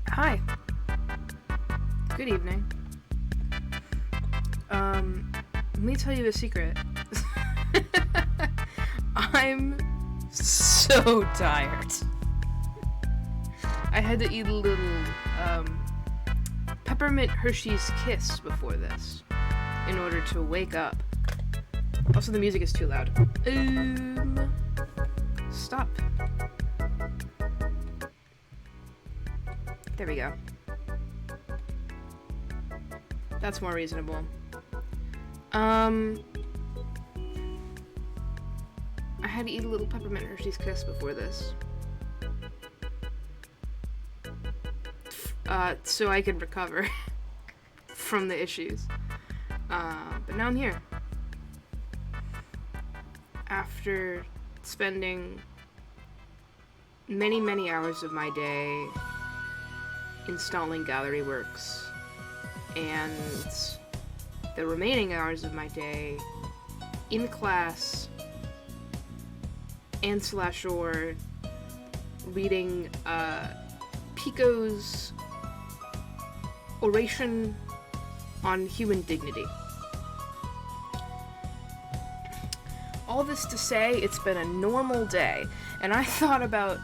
Hi. Good evening. Let me tell you a secret. I'm so tired. I had to eat a little, peppermint Hershey's Kiss before this in order to wake up. Also, the music is too loud. Stop. There we go. That's more reasonable. I had to eat a little peppermint Hershey's Kiss before this. So I could recover from the issues. But now I'm here. After spending many, many hours of my day installing GalleryWorks and the remaining hours of my day in class and / reading Pico's oration on human dignity. All this to say, it's been a normal day, and I thought about,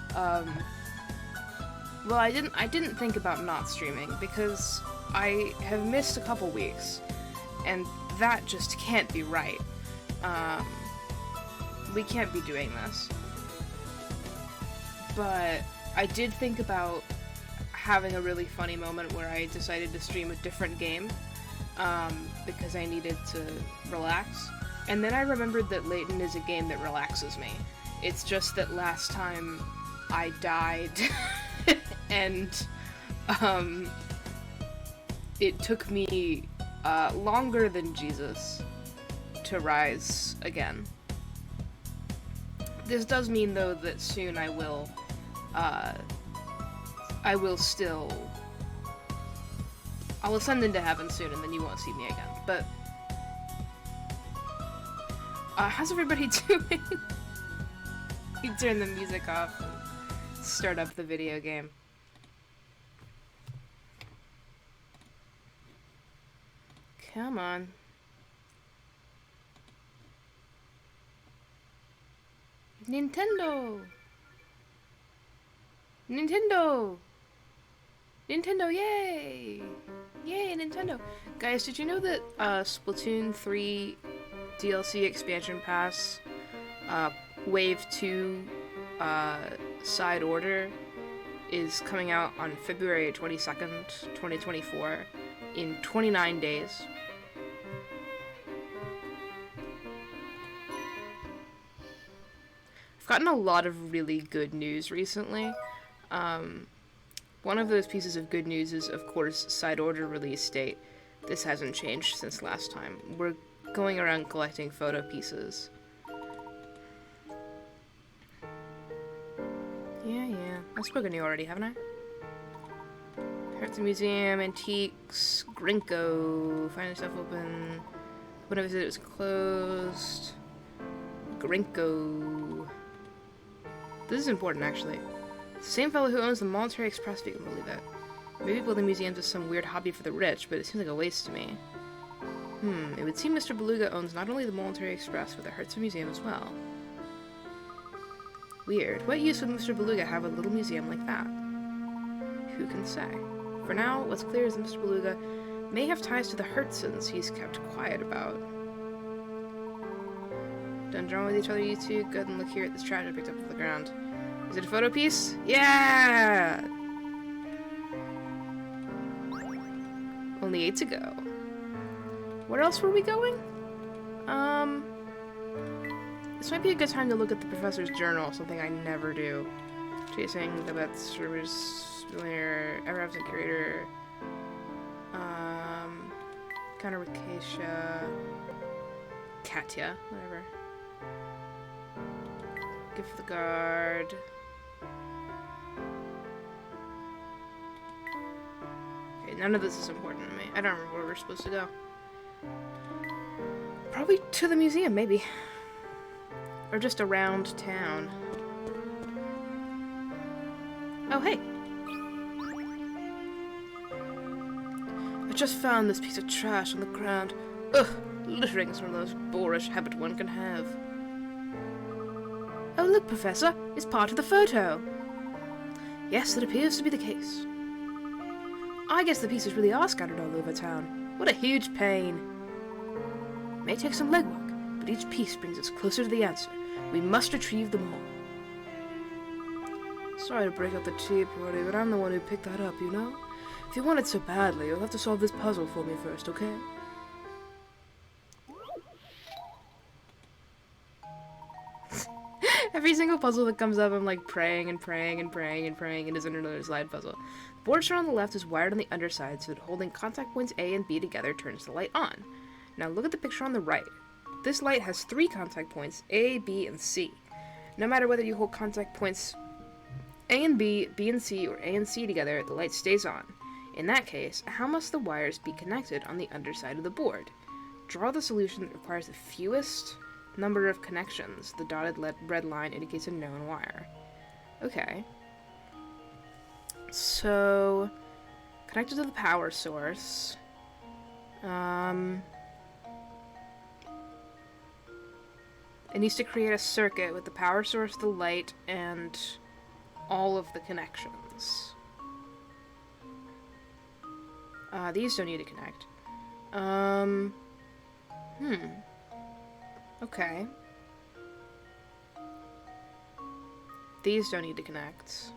well, I didn't think about not streaming, because I have missed a couple weeks, and that just can't be right. We can't be doing this. But I did think about having a really funny moment where I decided to stream a different game, because I needed to relax. And then I remembered that Layton is a game that relaxes me. It's just that last time I died, and it took me longer than Jesus to rise again. This does mean, though, that soon I will I'll ascend into heaven soon, and then you won't see me again. But how's everybody doing? You turn the music off and start up the video game. Come on. Nintendo! Nintendo! Nintendo, yay! Yay, Nintendo! Guys, did you know that Splatoon 3 DLC expansion pass, Wave 2 side order is coming out on February 22nd, 2024 in 29 days. I've gotten a lot of really good news recently. One of those pieces of good news is, of course, side order release date. This hasn't changed since last time. We're going around collecting photo pieces. Yeah. I've spoken to you already, haven't I? Heart the Museum, Antiques, Grinko, find yourself open. When I visited, it was closed. Grinko. This is important, actually. It's the same fellow who owns the Military Express, if you can believe it. Maybe building museums is some weird hobby for the rich, but it seems like a waste to me. It would seem Mr. Beluga owns not only the Military Express, but the Hertz Museum as well. Weird. What use would Mr. Beluga have a little museum like that? Who can say? For now, what's clear is that Mr. Beluga may have ties to the Hertzens he's kept quiet about. Done drawing with each other, you two? Good, and look here at this trash I picked up off the ground. Is it a photo piece? Yeah! Only 8 to go. Where else were we going? This might be a good time to look at the professor's journal, something I never do. Chasing the Beth Service, ever absent curator, Counter with Keisha, Katya, whatever. Gift the guard. Okay, none of this is important to me. I don't remember where we're supposed to go. Probably to the museum, maybe. Or just around town. Oh, hey! I just found this piece of trash on the ground. Ugh! Littering is one of those boorish habits one can have. Oh, look, Professor! It's part of the photo! Yes, it appears to be the case. I guess the pieces really are scattered all over town. What a huge pain! May take some legwork, but each piece brings us closer to the answer. We must retrieve them all. Sorry to break up the tea party, but I'm the one who picked that up, you know? If you want it so badly, you'll have to solve this puzzle for me first, okay? Every single puzzle that comes up, I'm like praying and praying and praying and praying, and isn't another slide puzzle. The board shown on the left is wired on the underside so that holding contact points A and B together turns the light on. Now look at the picture on the right. This light has 3 contact points, A, B, and C. No matter whether you hold contact points A and B, B and C, or A and C together, the light stays on. In that case, how must the wires be connected on the underside of the board? Draw the solution that requires the fewest number of connections. The dotted red line indicates a known wire. Okay. So, connected to the power source. It needs to create a circuit with the power source, the light, and all of the connections. These don't need to connect. Okay. These don't need to connect.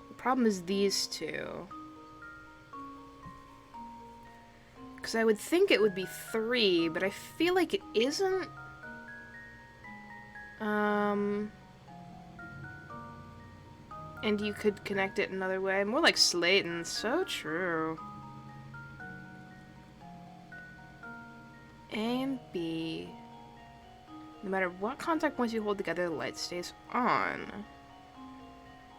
The problem is these two. Because I would think it would be 3, but I feel like it isn't. And you could connect it another way. More like Slayton. So true. A and B. No matter what contact points you hold together, the light stays on.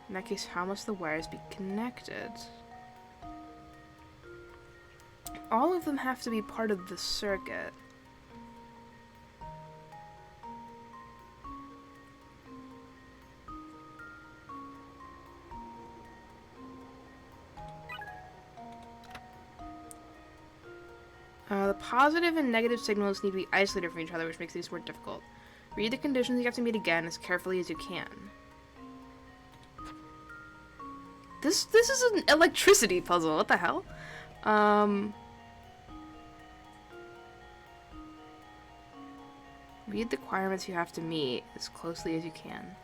In that case, how must the wires be connected? All of them have to be part of the circuit. The positive and negative signals need to be isolated from each other, which makes these more difficult. Read the conditions you have to meet again as carefully as you can. This is an electricity puzzle. What the hell? Read the requirements you have to meet as closely as you can.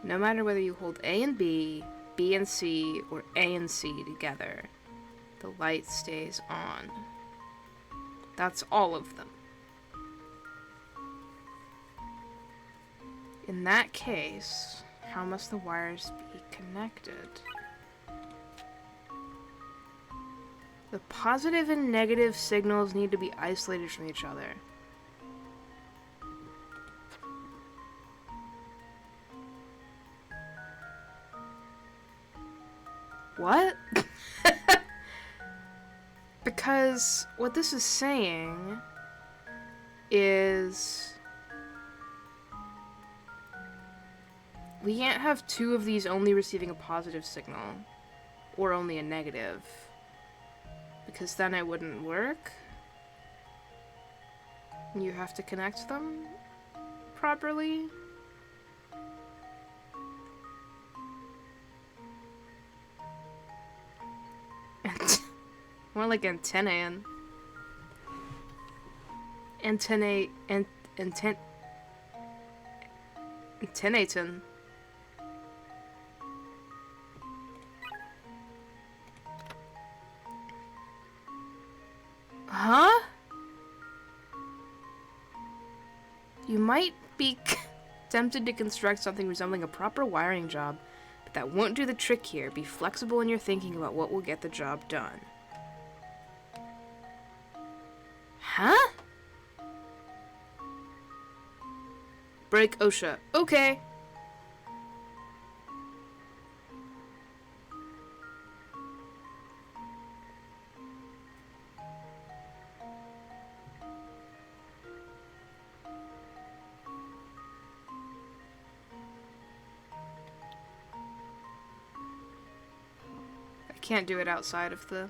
No matter whether you hold A and B, B and C, or A and C together, the light stays on. That's all of them. In that case, how must the wires be connected? The positive and negative signals need to be isolated from each other. What? Because what this is saying is we can't have two of these only receiving a positive signal or only a negative, because then it wouldn't work. You have to connect them properly. More like antennae. Antennaton. Huh? You might be tempted to construct something resembling a proper wiring job, but that won't do the trick here. Be flexible in your thinking about what will get the job done. Huh? Break OSHA. Okay. I can't do it outside of the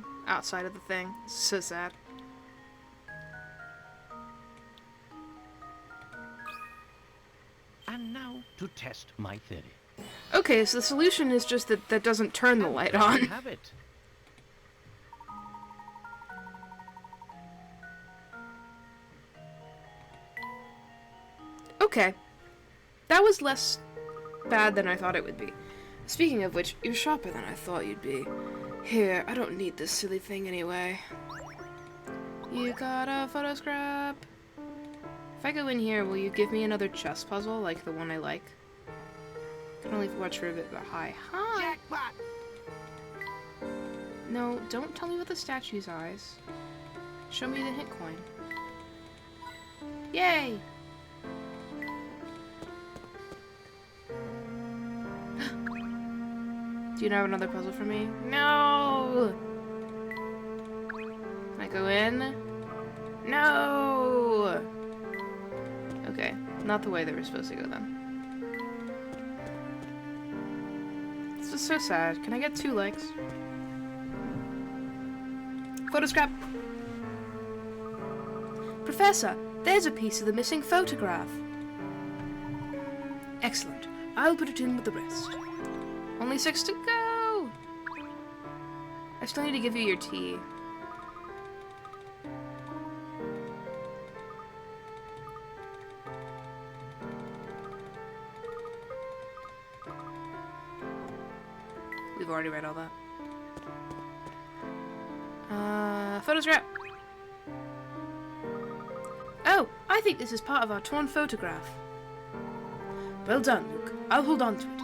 thing. It's so sad. And now to test my theory. Okay, so the solution is just that doesn't turn the light on. Have it. Okay. That was less bad than I thought it would be. Speaking of which, you're sharper than I thought you'd be. Here, I don't need this silly thing anyway. You got a photo scrap. If I go in here, will you give me another chess puzzle like the one I like? Can only watch for a bit, but hi. Hi! Jackpot! No, don't tell me about the statue's eyes. Show me the hit coin. Yay! Do you have another puzzle for me? No! Can I go in? No! Okay, not the way that we're supposed to go then. This is so sad. Can I get 2 likes? Photo scrap! Professor, there's a piece of the missing photograph. Excellent. I'll put it in with the rest. Only 6 to go! I still need to give you your tea. We've already read all that. Photo scrap! Oh, I think this is part of our torn photograph. Well done, Luke. I'll hold on to it.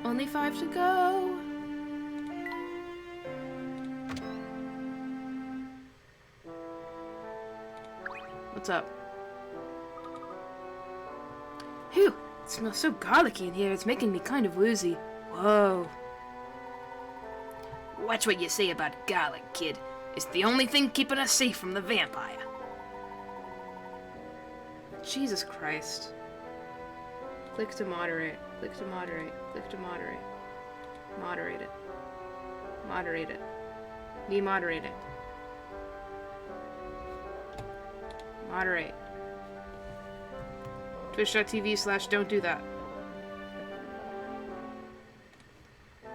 Only 5 to go. What's up? Phew, it smells so garlicky in here, it's making me kind of woozy. Whoa. Watch what you say about garlic, kid. It's the only thing keeping us safe from the vampire. Jesus Christ. Click to moderate. Click to moderate. Click to moderate. Moderate it. Moderate it. Demoderate it. Moderate. Twitch.tv/don't do that.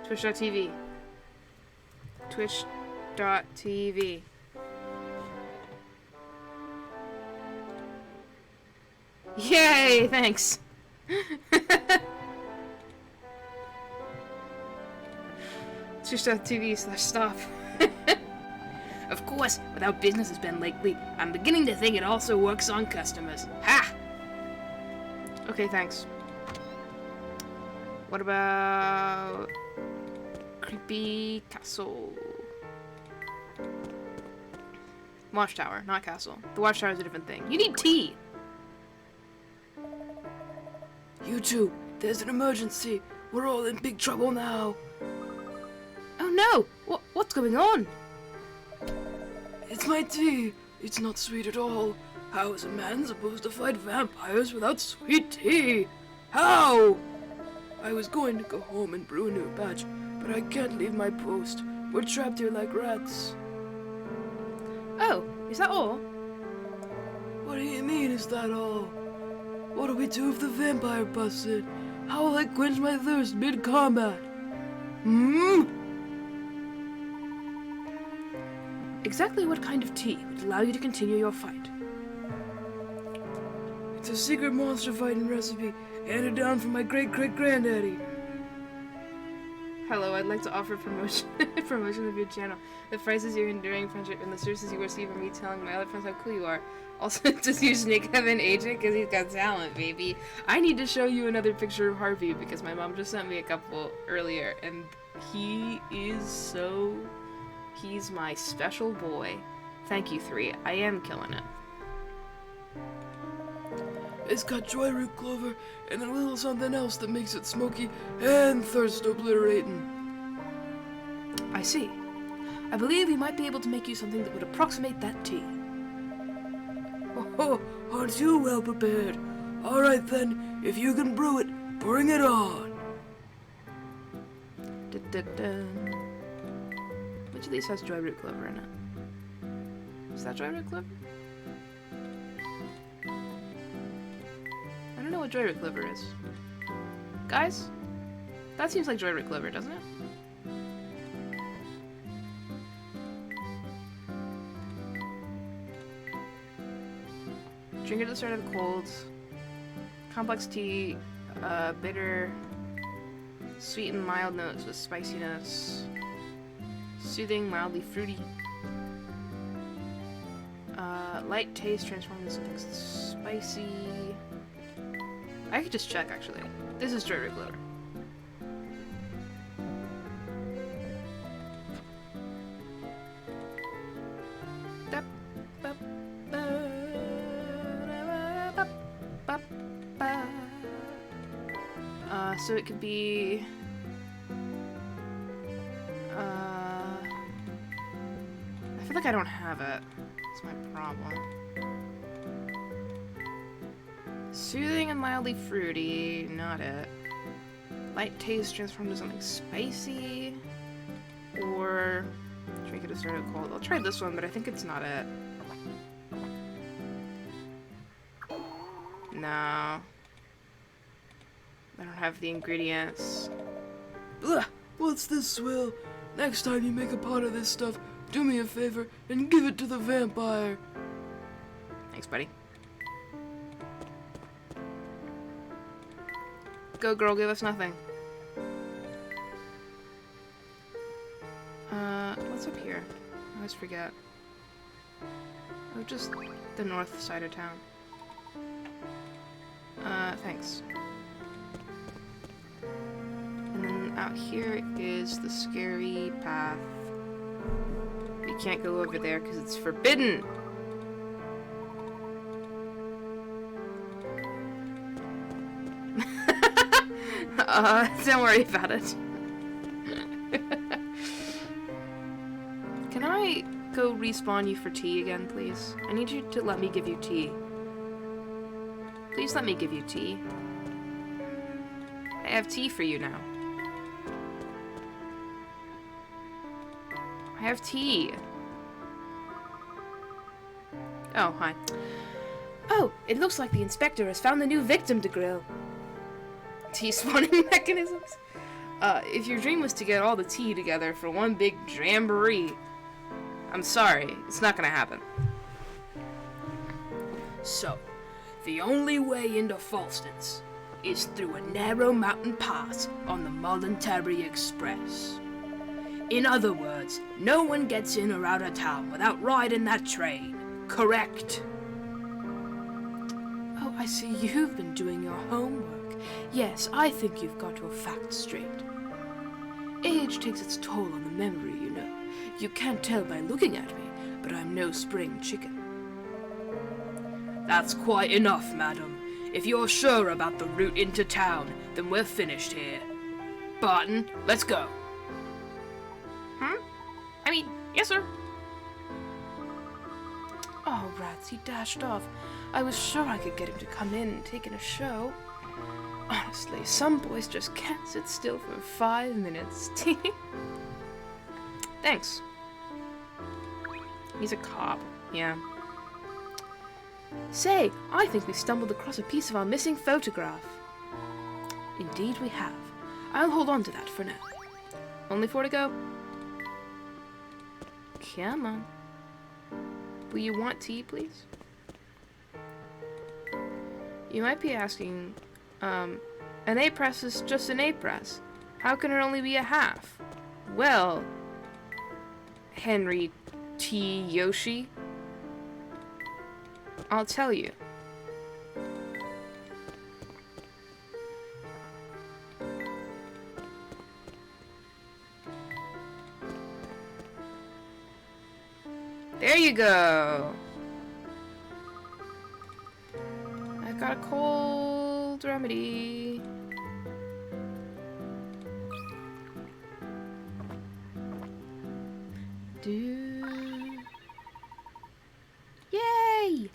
Twitch.tv. Twitch.tv. Yay, thanks. Twitch.tv/stop. Of course, with how business has been lately, I'm beginning to think it also works on customers. Ha! Okay, thanks. What about... creepy castle? Watchtower, not castle. The watchtower is a different thing. You need tea! You two, there's an emergency. We're all in big trouble now. Oh no! What's going on? It's my tea. It's not sweet at all. How is a man supposed to fight vampires without sweet tea? How? I was going to go home and brew a new batch, but I can't leave my post. We're trapped here like rats. Oh, is that all? What do you mean, is that all? What do we do if the vampire busts in? How will I quench my thirst mid-combat? Exactly what kind of tea would allow you to continue your fight? It's a secret monster fighting recipe handed down from my great-great-granddaddy. Hello, I'd like to offer promotion of your channel. The prices your enduring friendship and the services you receive from me telling my other friends how cool you are. Also, just use Nick Evan agent because he's got talent, baby. I need to show you another picture of Harvey because my mom just sent me a couple earlier, and he is so... he's my special boy. Thank you, 3. I am killing it. It's got joy root clover and a little something else that makes it smoky and thirst obliterating. I see. I believe we might be able to make you something that would approximate that tea. Oh, aren't you well prepared? All right then, if you can brew it, bring it on. Which of these has joy root clover in it? Is that joy root clover? I don't know what joy root clover is. Guys? That seems like joy root clover, doesn't it? Drink it at the start of the colds. Complex tea, bitter, sweet and mild notes with spiciness. Soothing, mildly fruity. Light taste transformed into something spicy. I could just check, actually. This is joy root clover. So it could be... I feel like I don't have it. That's my problem. Soothing and mildly fruity, not it. Light taste transformed into something spicy. Or drink it to start it cold. I'll try this one, but I think it's not it. No. I don't have the ingredients. Ugh, what's this, Swill? Next time you make a pot of this stuff, do me a favor and give it to the vampire. Thanks, buddy. Go, girl, give us nothing. What's up here? I always forget. Oh, just the north side of town. Thanks. And then out here is the scary path. We can't go over there because it's forbidden! Don't worry about it. Can I go respawn you for tea again, please? I need you to let me give you tea. Please let me give you tea. I have tea for you now. I have tea. Oh, hi. Oh, it looks like the inspector has found the new victim to grill. Tea spawning mechanisms? If your dream was to get all the tea together for one big jamboree, I'm sorry, it's not gonna happen. So, The only way into Falstons is through a narrow mountain pass on the Voluntary Express. In other words, no one gets in or out of town without riding that train. Correct? Oh, I see you've been doing your homework. Yes, I think you've got your facts straight. Age takes its toll on the memory, you know. You can't tell by looking at me, but I'm no spring chicken. That's quite enough, madam. If you're sure about the route into town, then we're finished here. Barton, let's go. I mean, yes, sir. Oh, rats, he dashed off. I was sure I could get him to come in and take in a show. Honestly, some boys just can't sit still for 5 minutes. Thanks. He's a cop, yeah. Say, I think we stumbled across a piece of our missing photograph. Indeed we have. I'll hold on to that for now. Only 4 to go. Come on. Will you want tea, please? You might be asking, an A-press is just an A-press. How can it only be a half? Well, Henry T. Yoshi, I'll tell you. There you go. I've got a cold remedy. Yay!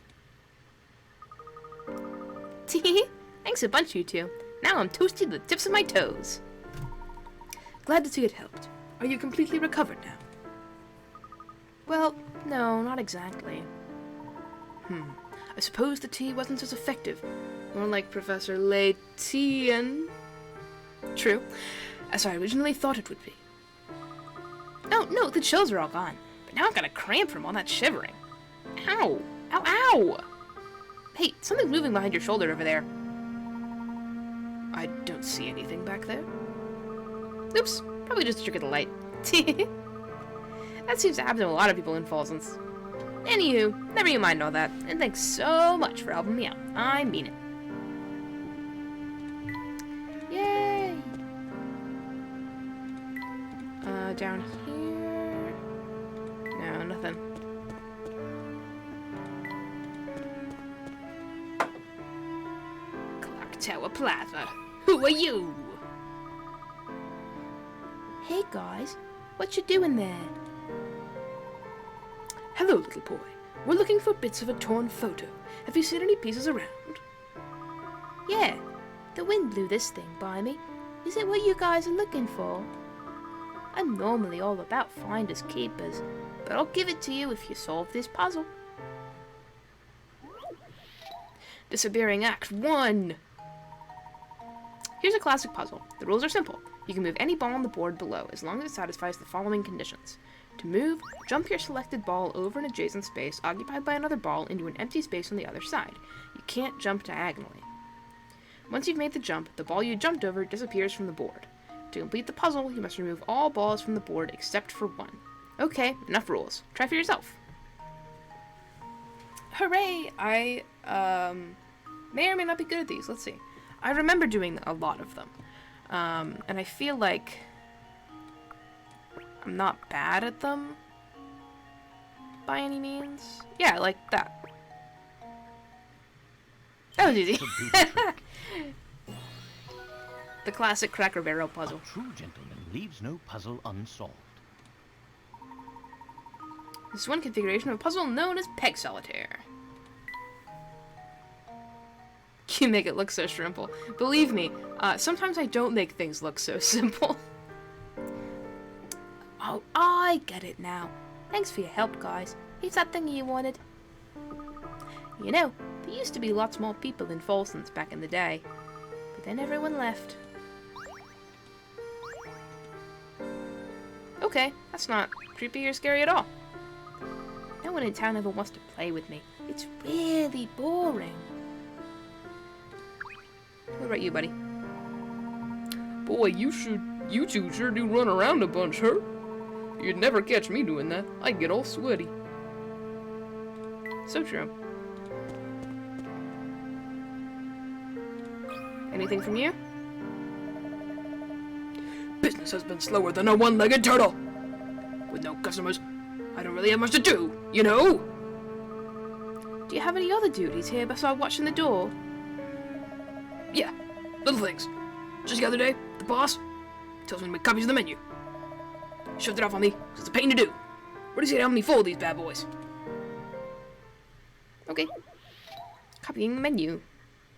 Thanks a bunch, you two. Now I'm toasty to the tips of my toes. Glad to see it helped. Are you completely recovered now? Well, no, not exactly. I suppose the tea wasn't as effective. More like Professor Layton. True, as I originally thought it would be. Oh, no, the chills are all gone. But now I've got a cramp from all that shivering. Ow! Ow, ow! Hey, something's moving behind your shoulder over there. I don't see anything back there. Oops, probably just a trick of the light. That seems to happen to a lot of people in Falsons. Anywho, never you mind all that, and thanks so much for helping me out. I mean it. Yay! Down here... No, nothing. Clock Tower Plaza. Who are you? Hey guys, what you doing there? Hello, little boy. We're looking for bits of a torn photo. Have you seen any pieces around? Yeah, the wind blew this thing by me. Is it what you guys are looking for? I'm normally all about finders keepers, but I'll give it to you if you solve this puzzle. Disappearing Act 1! Here's a classic puzzle. The rules are simple. You can move any ball on the board below as long as it satisfies the following conditions. To move, jump your selected ball over an adjacent space occupied by another ball into an empty space on the other side. You can't jump diagonally. Once you've made the jump, the ball you jumped over disappears from the board. To complete the puzzle, you must remove all balls from the board except for one. Okay, enough rules. Try for yourself. Hooray! I, may or may not be good at these. Let's see. I remember doing a lot of them. And I feel like I'm not bad at them by any means. Yeah, like that. That was easy. The classic Cracker Barrel puzzle. A true gentleman leaves no puzzle unsolved. This is one configuration of a puzzle known as Peg Solitaire. You make it look so simple. Believe me, sometimes I don't make things look so simple. Oh, I get it now. Thanks for your help, guys. Here's that thing you wanted. You know, there used to be lots more people in Folsons back in the day. But then everyone left. Okay, that's not creepy or scary at all. No one in town ever wants to play with me. It's really boring. What about you, buddy? Boy, you two sure do run around a bunch, huh? You'd never catch me doing that. I'd get all sweaty. So true. Anything from you? Business has been slower than a one-legged turtle. With no customers, I don't really have much to do, you know? Do you have any other duties here besides watching the door? Yeah, little things. Just the other day, the boss tells me to make copies of the menu. Shoved it off on me, 'cause it's a pain to do. What does he have me fold these bad boys? Okay. Copying the menu.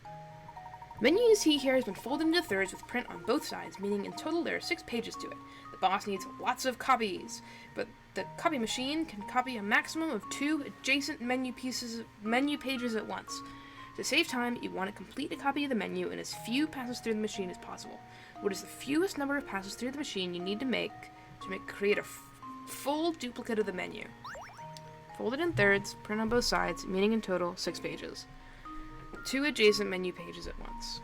The menu you see here has been folded into thirds with print on both sides, meaning in total there are 6 pages to it. The boss needs lots of copies, but the copy machine can copy a maximum of 2 adjacent menu pages at once. To save time, you want to complete a copy of the menu in as few passes through the machine as possible. What is the fewest number of passes through the machine you need to create a full duplicate of the menu? Fold it in thirds, print on both sides, meaning in total 6 pages. 2 adjacent menu pages at once.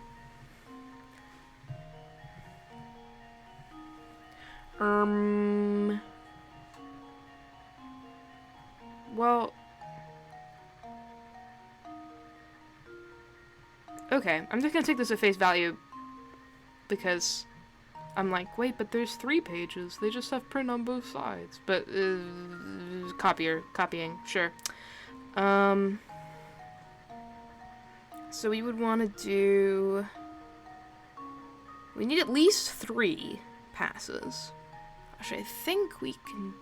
Well, okay, I'm just gonna take this at face value because I'm like, wait, but there's 3 pages. They just have print on both sides. But, copying, sure. So we would want to do... We need at least 3 passes. Actually, I think we can...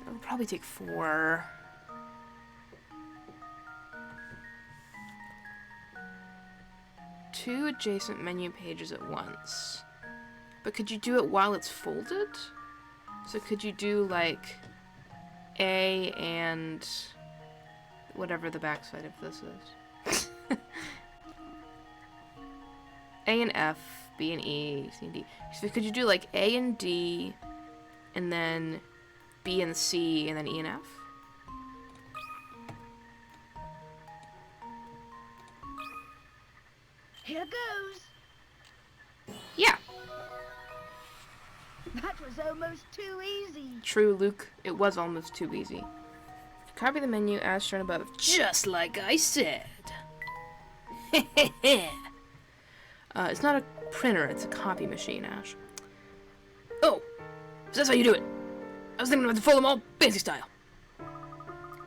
It'll probably take 4. Two adjacent menu pages at once. But could you do it while it's folded? So could you do, like, A and whatever the backside of this is? A and F, B and E, C and D. So could you do, like, A and D, and then B and C, and then E and F? Here goes. Yeah. That was almost too easy. True, Luke. It was almost too easy. Copy the menu as shown above, just like I said. It's not a printer, it's a copy machine, Ash. Oh, so that's how you do it. I was thinking about to fold them all fancy style.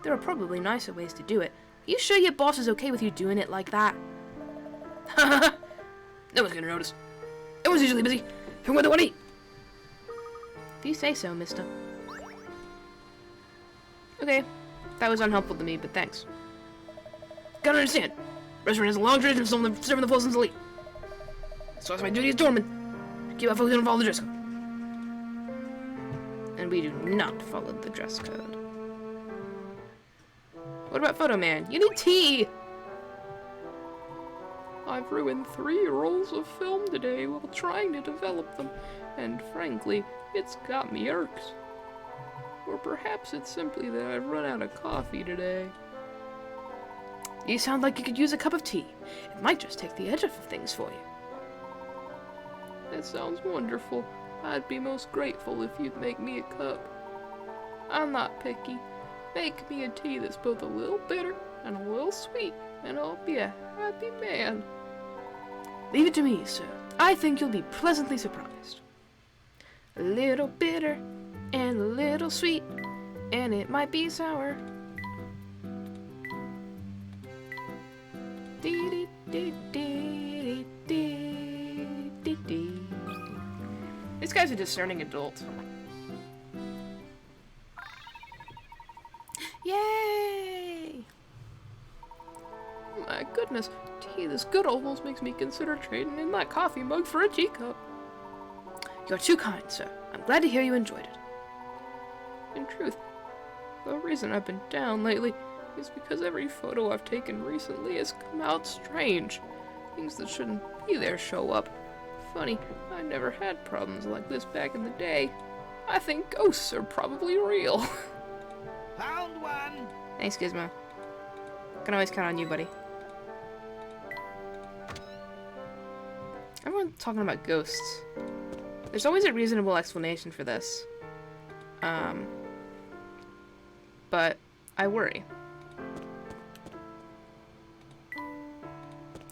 There are probably nicer ways to do it. Are you sure your boss is okay with you doing it like that? No one's gonna notice. Everyone's usually busy. Everyone they want to eat. If you say so, mister. Okay, that was unhelpful to me, but thanks. Gotta understand. Restaurant has a long tradition of serving the full since elite. So that's my duty as doorman. Keep our folks in and follow the dress code. And we do not follow the dress code. What about Photo Man? You need tea! I've ruined 3 rolls of film today while trying to develop them, and frankly, it's got me irks. Or perhaps it's simply that I've run out of coffee today. You sound like you could use a cup of tea. It might just take the edge off of things for you. That sounds wonderful. I'd be most grateful if you'd make me a cup. I'm not picky. Make me a tea that's both a little bitter and a little sweet, and I'll be a happy man. Leave it to me, sir. I think you'll be pleasantly surprised. A little bitter and a little sweet, and it might be sour. Dee dee dee dee dee dee dee. This guy's a discerning adult. Yay! My goodness, tea this good almost makes me consider trading in my coffee mug for a teacup. You're too kind, sir. I'm glad to hear you enjoyed it. In truth, the reason I've been down lately is because every photo I've taken recently has come out strange. Things that shouldn't be there show up. Funny, I never had problems like this back in the day. I think ghosts are probably real. Found one! Thanks, Gizmo. Can always count on you, buddy. Everyone's talking about ghosts. There's always a reasonable explanation for this. But I worry.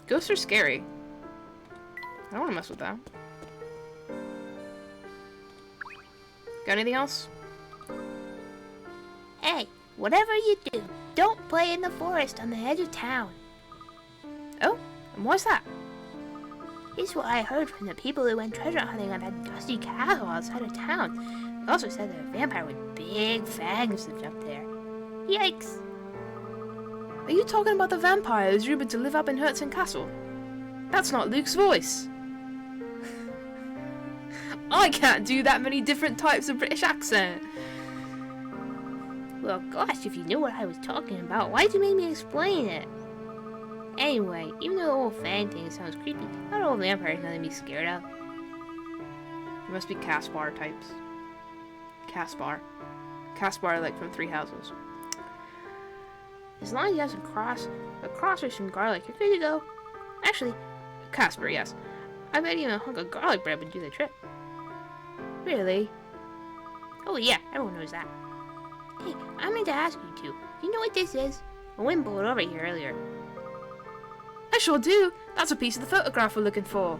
Ghosts are scary. I don't want to mess with that. Got anything else? Hey, whatever you do, don't play in the forest on the edge of town. Oh, and why's that? It's what I heard from the people who went treasure hunting on that dusty castle outside of town. They also said that a vampire with big fangs lived up there. Yikes. Are you talking about the vampire who's rumored to live up in Hudson Castle? That's not Luke's voice. I can't do that many different types of British accent. Well, gosh, if you knew what I was talking about, why'd you make me explain it? Anyway, even though the whole fang thing sounds creepy, not all vampires nothing to be scared of. It must be Caspar types. Caspar. Caspar, like from Three Houses. As long as you have some a cross or some garlic, you're good to go. Actually, Casper, yes. I bet even a hunk of garlic bread would do the trick. Really? Oh yeah, everyone knows that. Hey, I meant to ask you two. Do you know what this is? A wind blew it over here earlier. I sure do. That's a piece of the photograph we're looking for.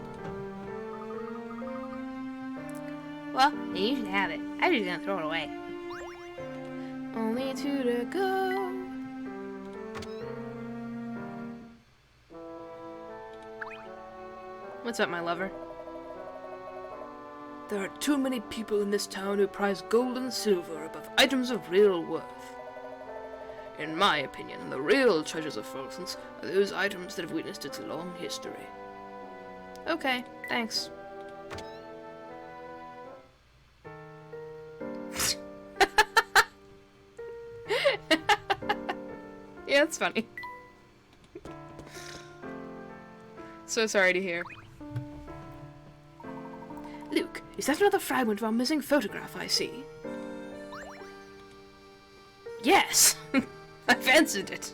Well, then you should have it. I was just gonna throw it away. Only two to go. What's up, my lover? There are too many people in this town who prize gold and silver above items of real worth. In my opinion, the real treasures of Folsons are those items that have witnessed its long history. Okay, thanks. Yeah, it's funny. So sorry to hear. Luke, is that another fragment of our missing photograph I see? Yes! I've answered it.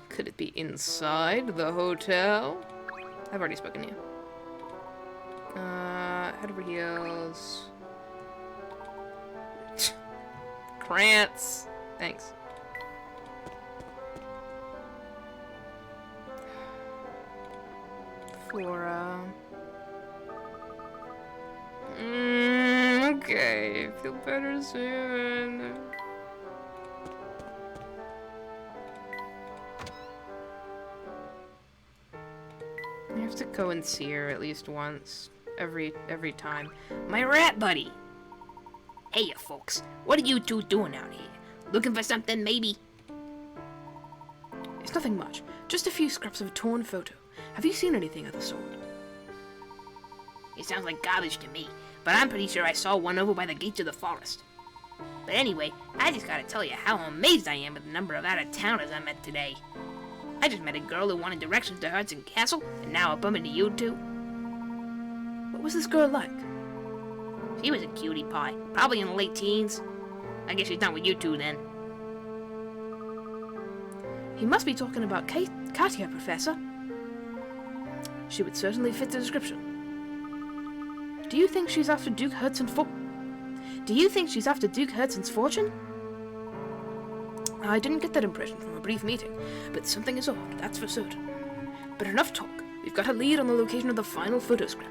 Could it be inside the hotel? I've already spoken to you. Head over heels. Krantz. Thanks. Flora. Okay, feel better soon. I have to go and see her at least once. Every time. My rat buddy! Hey, you folks. What are you two doing out here? Looking for something, maybe? It's nothing much. Just a few scraps of a torn photo. Have you seen anything of the sort? It sounds like garbage to me, but I'm pretty sure I saw one over by the gates of the forest. But anyway, I just gotta tell you how amazed I am at the number of out-of-towners I met today. I just met a girl who wanted directions to Hudson Castle, and now I bump into you two. What was this girl like? She was a cutie pie, probably in the late teens. I guess she's done with you two then. He must be talking about Katia, Professor. She would certainly fit the description. Do you think she's after Duke Hudson's fortune? I didn't get that impression from a brief meeting, but something is odd, that's for certain. But enough talk. We've got a lead on the location of the final photo scrap.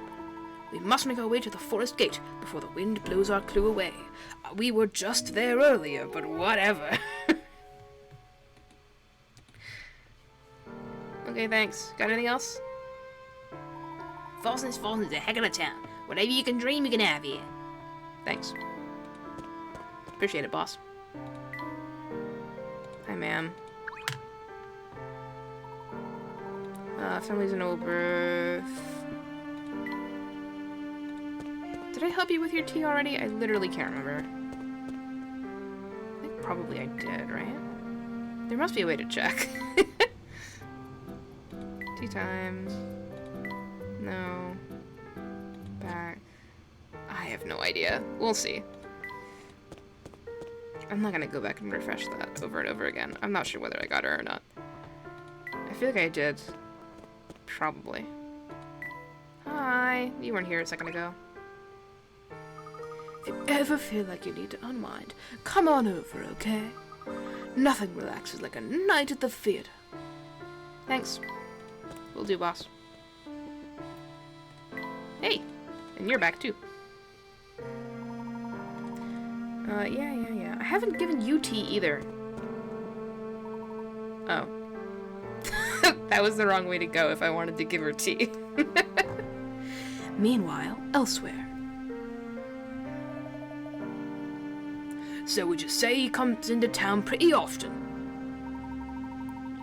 We must make our way to the forest gate before the wind blows our clue away. We were just there earlier, but whatever. Okay, thanks. Got anything else? Folson's a heck of a town. Whatever you can dream, you can have here. Thanks. Appreciate it, boss. Hi, ma'am. Family's in Oberth. Did I help you with your tea already? I literally can't remember. I think probably I did, right? There must be a way to check. Tea time. No. Back. I have no idea. We'll see. I'm not gonna go back and refresh that over and over again. I'm not sure whether I got her or not. I feel like I did. Probably. Hi. You weren't here a second ago. If you ever feel like you need to unwind, come on over, okay? Nothing relaxes like a night at the theater. Thanks. Will do, boss. Hey! And you're back, too. Yeah. I haven't given you tea either. Oh. That was the wrong way to go if I wanted to give her tea. Meanwhile, elsewhere. So would you say he comes into town pretty often?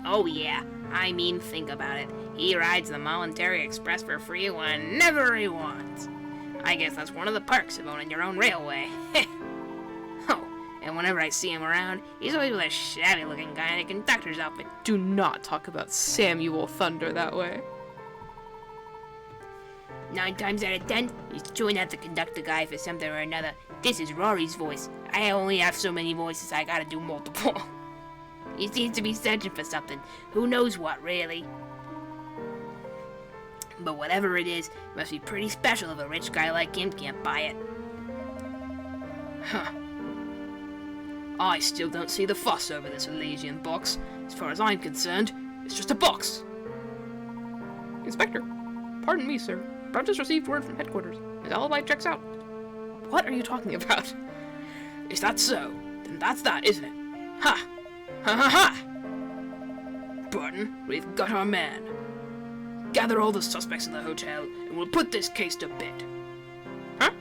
Oh yeah, I mean, think about it. He rides the Voluntary Express for free whenever he wants. I guess that's one of the perks of owning your own railway. Oh, and whenever I see him around, he's always with a shabby-looking guy in a conductor's outfit. Do not talk about Samuel Thunder that way. 9 times out of 10, he's chewing out the conductor guy for something or another. This is Rory's voice. I only have so many voices, I gotta do multiple. He seems to be searching for something. Who knows what, really? But whatever it is, it must be pretty special if a rich guy like him can't buy it. Huh. I still don't see the fuss over this Elysian box. As far as I'm concerned, it's just a box. Inspector, pardon me, sir, but I've just received word from headquarters. His alibi checks out. What are you talking about? Is that so? Then that's that, isn't it? Ha! Ha ha ha! Barton, we've got our man. Gather all the suspects in the hotel, and we'll put this case to bed. Huh?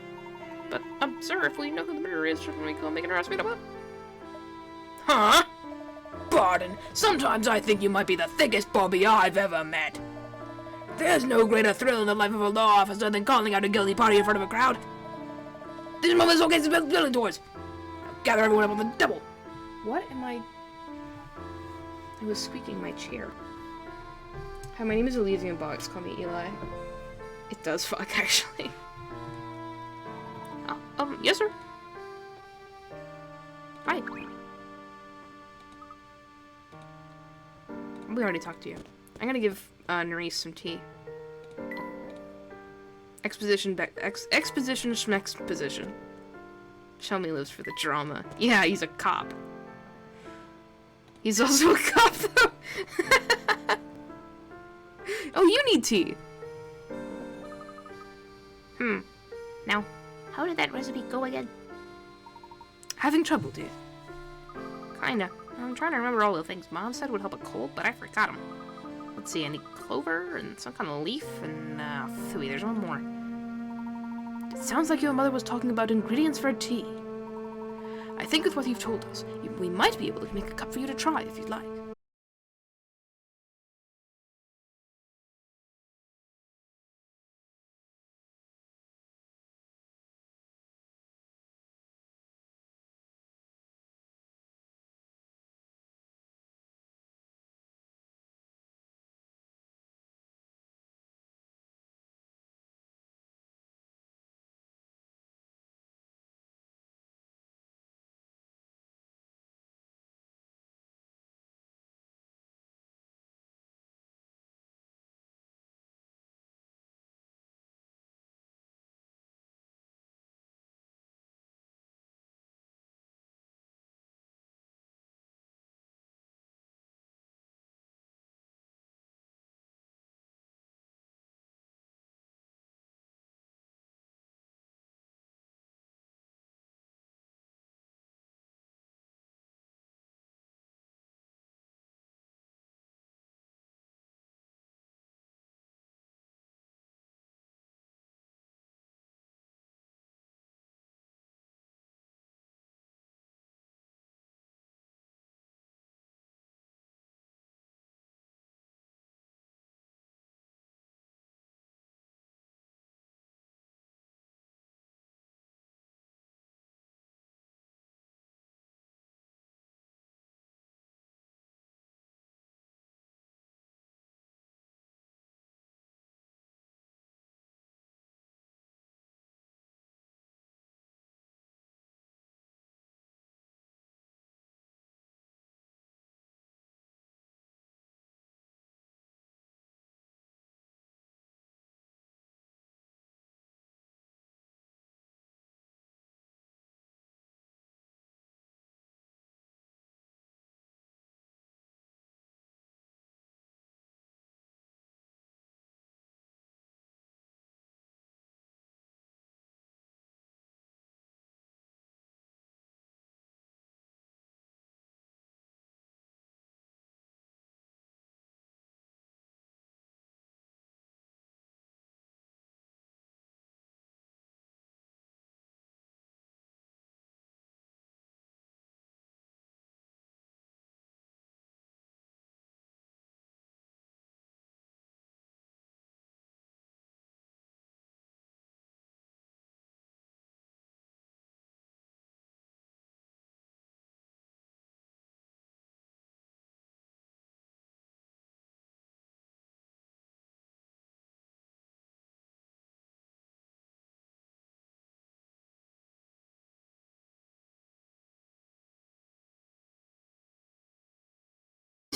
But, sir, if we know who the murderer is, shouldn't we go make an arrest about it? Huh? Barton, sometimes I think you might be the thickest Bobby I've ever met. There's no greater thrill in the life of a law officer than calling out a guilty party in front of a crowd. This moment is okay to building towards. Now gather everyone up on the double. What am I was squeaking my chair. Hi, my name is Elysian Box. Call me Eli. It does fuck, actually. Yes, sir? Hi. We already talked to you. I'm gonna give Nerisse some tea. Exposition schmexposition. Shelmy lives for the drama. Yeah, he's a cop. He's also a cop, though. Oh, you need tea. Now, how did that recipe go again? Having trouble, dear. Kinda. I'm trying to remember all the things Mom said would help a cold, but I forgot them. Let's see, I need clover and some kind of leaf and, phooey, there's one more. It sounds like your mother was talking about ingredients for a tea. I think with what you've told us, we might be able to make a cup for you to try if you'd like.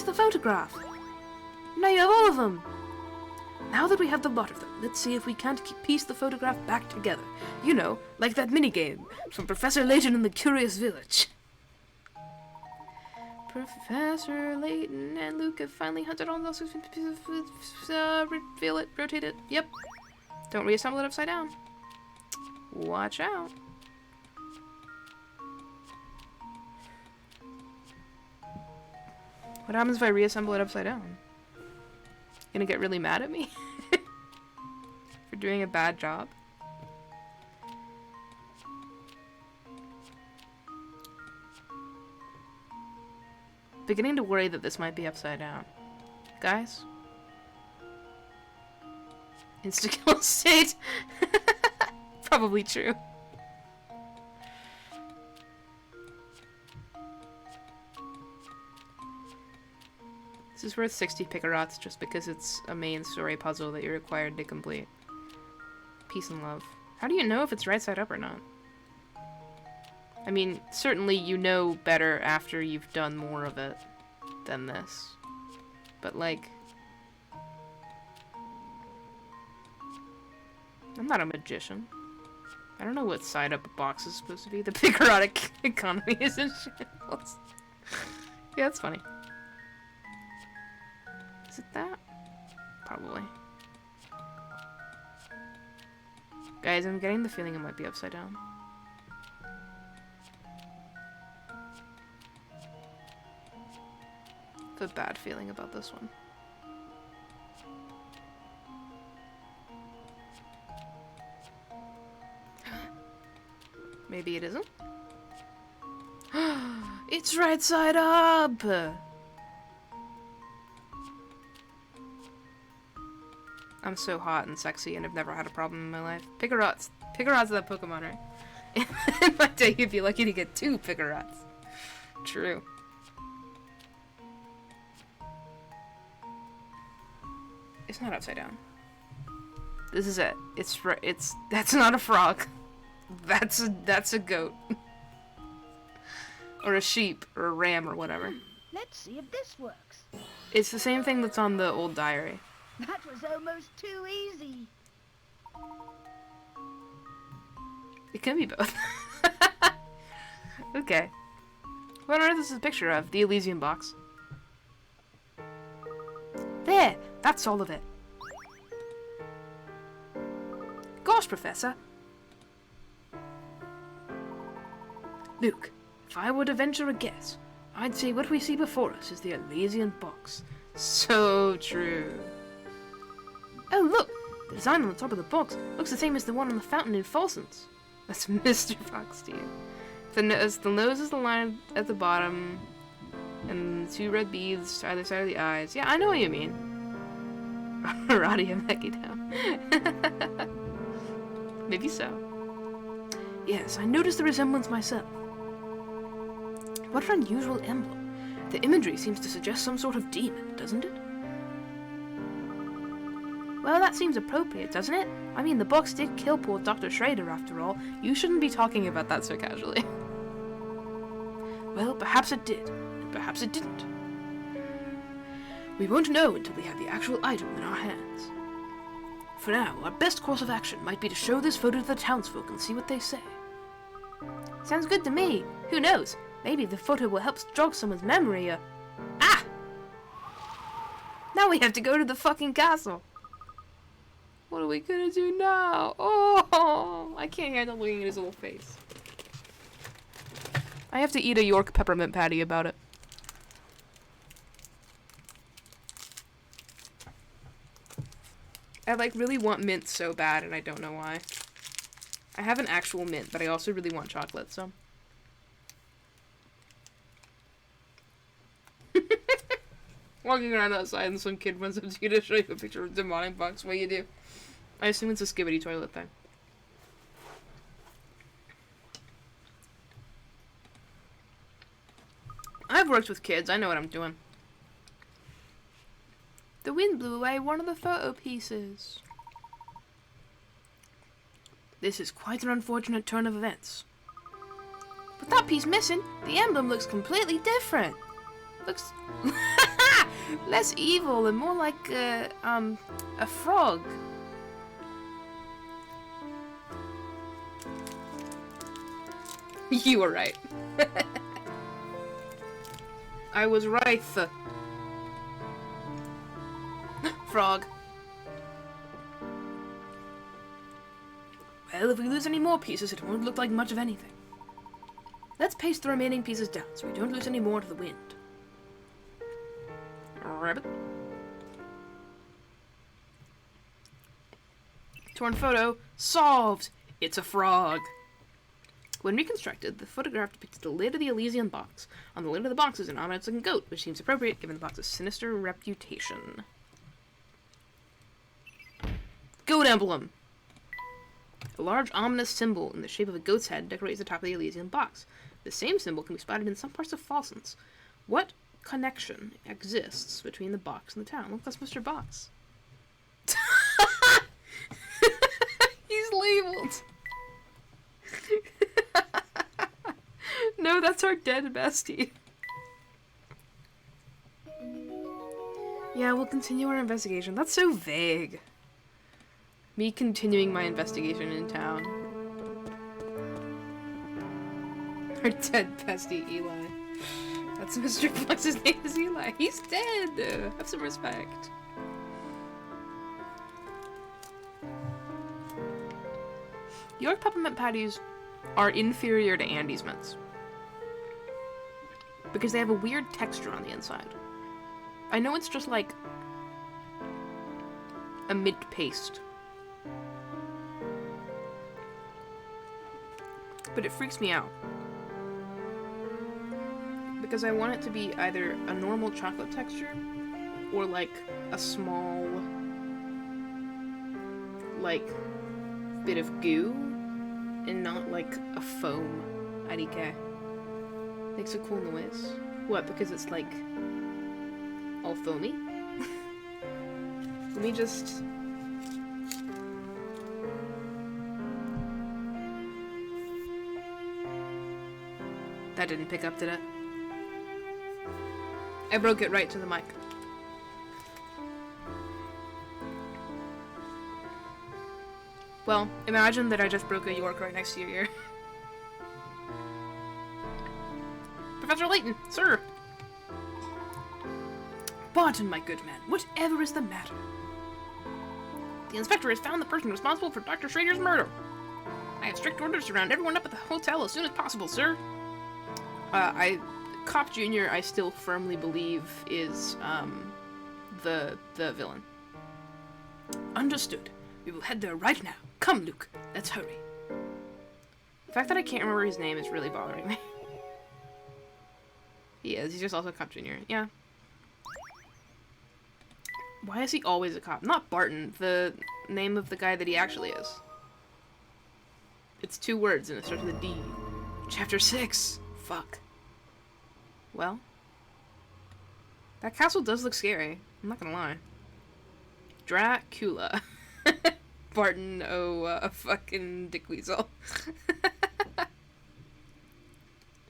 the photograph! Now you have all of them! Now that we have the lot of them, let's see if we can't piece the photograph back together. You know, like that minigame from Professor Layton in the Curious Village. Professor Layton and Luke have finally hunted all those reveal it, rotate it. Yep. Don't reassemble it upside down. Watch out. What happens if I reassemble it upside down? Gonna get really mad at me? For doing a bad job? Beginning to worry that this might be upside down. Guys? Insta-kill state? Probably true. This is worth 60 Pickerots just because it's a main story puzzle that you're required to complete. Peace and love. How do you know if it's right side up or not? I mean, certainly you know better after you've done more of it than this. But like... I'm not a magician. I don't know what side up a box is supposed to be. The Pickerotic economy is in shambles. Yeah, that's funny. Is it that? Probably. Guys, I'm getting the feeling it might be upside down. I have a bad feeling about this one. Maybe it isn't? It's right side up! I'm so hot and sexy and I've never had a problem in my life. Pickerots. Pickerots are that Pokemon, right? In my day, you'd be lucky to get 2 Pickerots. True. It's not upside down. This is it. That's not a frog. That's a goat. Or a sheep, or a ram, or whatever. Let's see if this works. It's the same thing that's on the old diary. That was almost too easy. It can be both. Okay. What on earth is this a picture of? The Elysium box. There! That's all of it. Gosh, Professor! Luke, if I were to venture a guess, I'd say what we see before us is the Elysian box. So true. Oh, look! The design on the top of the box looks the same as the one on the fountain in Folson's. That's Mr. Fox to you. The nose is the line at the bottom, and 2 red beads either side of the eyes. Yeah, I know what you mean. Radia Becky down. Maybe so. Yes, I noticed the resemblance myself. What an unusual emblem. The imagery seems to suggest some sort of demon, doesn't it? Well, that seems appropriate, doesn't it? I mean, the box did kill poor Dr. Schrader, after all. You shouldn't be talking about that so casually. Well, perhaps it did, and perhaps it didn't. We won't know until we have the actual item in our hands. For now, our best course of action might be to show this photo to the townsfolk and see what they say. Sounds good to me. Who knows? Maybe the photo will help jog someone's memory. Ah! Now we have to go to the fucking castle. What are we gonna do now? Oh, I can't handle looking at his little face. I have to eat a York peppermint patty about it. I really want mint so bad and I don't know why. I have an actual mint, but I also really want chocolate, so. Walking around outside and some kid runs up to you to show you a picture of a demonic box. What do you do? I assume it's a skibbity toilet thing. I've worked with kids. I know what I'm doing. The wind blew away one of the photo pieces. This is quite an unfortunate turn of events. With that piece missing, the emblem looks completely different. Looks... Less evil and more like, a frog. You were right. I was right. Frog. Well, if we lose any more pieces, it won't look like much of anything. Let's paste the remaining pieces down so we don't lose any more to the wind. Rabbit. Torn photo. Solved! It's a frog. When reconstructed, the photograph depicted the lid of the Elysian box. On the lid of the box is an ominous-looking goat, which seems appropriate given the box's sinister reputation. Goat emblem! A large ominous symbol in the shape of a goat's head decorates the top of the Elysian box. The same symbol can be spotted in some parts of Falsons. What connection exists between the box and the town? Look, that's Mr. Box. He's labeled. No, that's our dead bestie. Yeah, we'll continue our investigation. That's so vague. Me continuing my investigation in town. Our dead bestie, Eli. That's Mr. Fox's name is Eli. He's dead! Have some respect. York peppermint patties are inferior to Andy's mints. Because they have a weird texture on the inside. I know it's just like a mint paste. But it freaks me out. Because I want it to be either a normal chocolate texture or like a small like bit of goo and not like a foam IDK. Makes a cool noise. What, because it's like all foamy? Let me just... That didn't pick up, did it? I broke it right to the mic. Well, imagine that I just broke a York right next to your ear. Professor Layton, sir! Barton, my good man, whatever is the matter? The inspector has found the person responsible for Dr. Schrader's murder. I have strict orders to round everyone up at the hotel as soon as possible, sir. Cop Jr. I still firmly believe is, the villain. Understood. We will head there right now. Come, Luke. Let's hurry. The fact that I can't remember his name is really bothering me. He is. He's just also a Cop Jr. Yeah. Why is he always a cop? Not Barton. The name of the guy that he actually is. It's 2 words and it starts with a D. Chapter 6. Fuck. Well. That castle does look scary. I'm not gonna lie. Dracula. Barton, fucking Dick Weasel.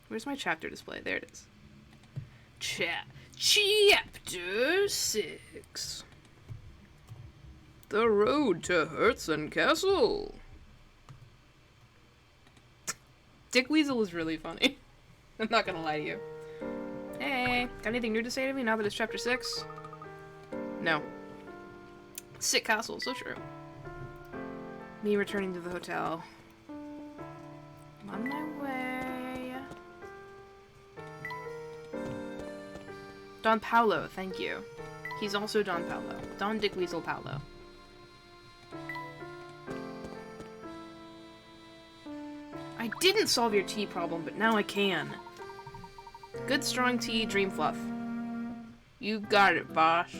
Where's my chapter display? There it is. Chapter 6. The road to Hertzen Castle. Dick Weasel is really funny. I'm not gonna lie to you. Hey, got anything new to say to me now that it's chapter 6? No. Sick castle, so true. Me returning to the hotel. I'm on my way. Don Paolo, thank you. He's also Don Paolo. Don Dick Weasel Paolo. I didn't solve your tea problem, but now I can. Good strong tea, dream fluff. You got it, Bosh.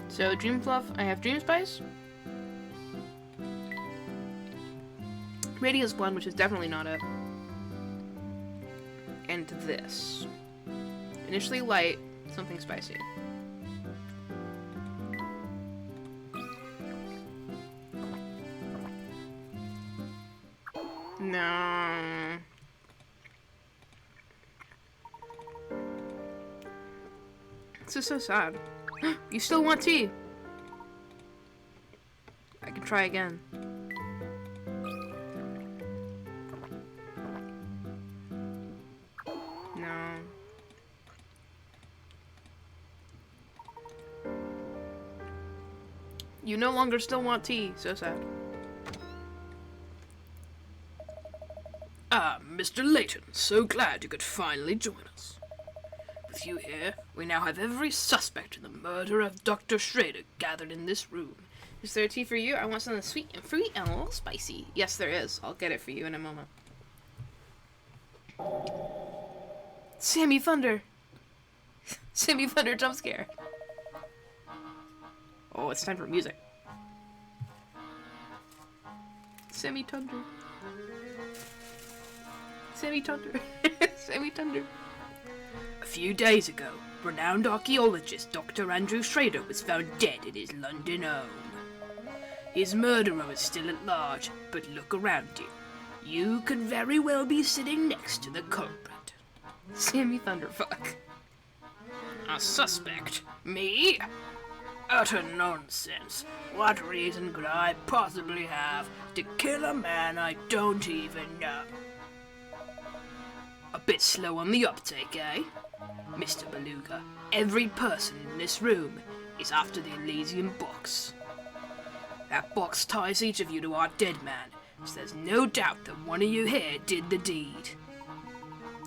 So, Dream Fluff, I have Dream Spice. Radiance Blonde, which is definitely not it. And this. Initially light, something spicy. No. This is so sad. You still want tea? I can try again. No. You no longer still want tea. So sad. Ah, Mr. Layton, so glad you could finally join us. With you here, we now have every suspect in the murder of Dr. Schrader gathered in this room. Is there tea for you? I want something sweet and fruity and a little spicy. Yes, there is. I'll get it for you in a moment. Sammy Thunder! Sammy Thunder jump scare. Oh, it's time for music. Sammy Thunder. Sammy Thunder. Sammy Thunder. A few days ago, renowned archaeologist Dr. Andrew Schrader was found dead in his London home. His murderer is still at large, but look around you. You could very well be sitting next to the culprit. Sammy Thunderfuck. A suspect? Me? Utter nonsense. What reason could I possibly have to kill a man I don't even know? A bit slow on the uptake, eh? Mr. Beluga, every person in this room is after the Elysian box. That box ties each of you to our dead man, so there's no doubt that one of you here did the deed.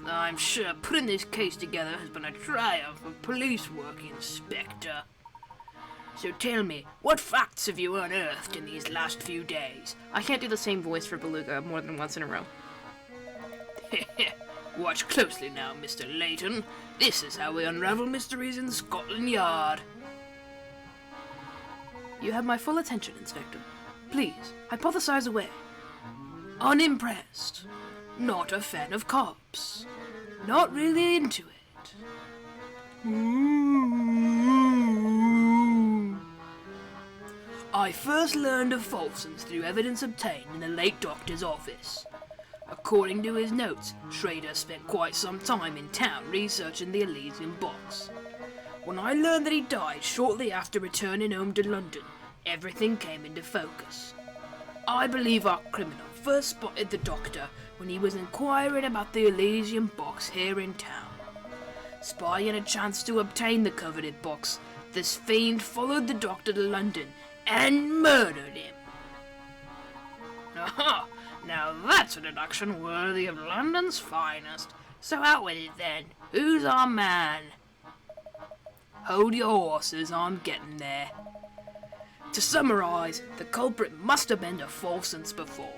I'm sure putting this case together has been a triumph of police work, Inspector. So tell me, what facts have you unearthed in these last few days? I can't do the same voice for Beluga more than once in a row. Watch closely now, Mr. Layton. This is how we unravel mysteries in Scotland Yard. You have my full attention, Inspector. Please, hypothesize away. Unimpressed. Not a fan of cops. Not really into it. I first learned of falsons through evidence obtained in the late doctor's office. According to his notes, Schrader spent quite some time in town researching the Elysian box. When I learned that he died shortly after returning home to London, everything came into focus. I believe our criminal first spotted the doctor when he was inquiring about the Elysian box here in town. Spying a chance to obtain the coveted box, this fiend followed the doctor to London and murdered him. Aha! Now that's a deduction worthy of London's finest. So out with it then. Who's our man? Hold your horses, I'm getting there. To summarise, the culprit must have been to falsons before.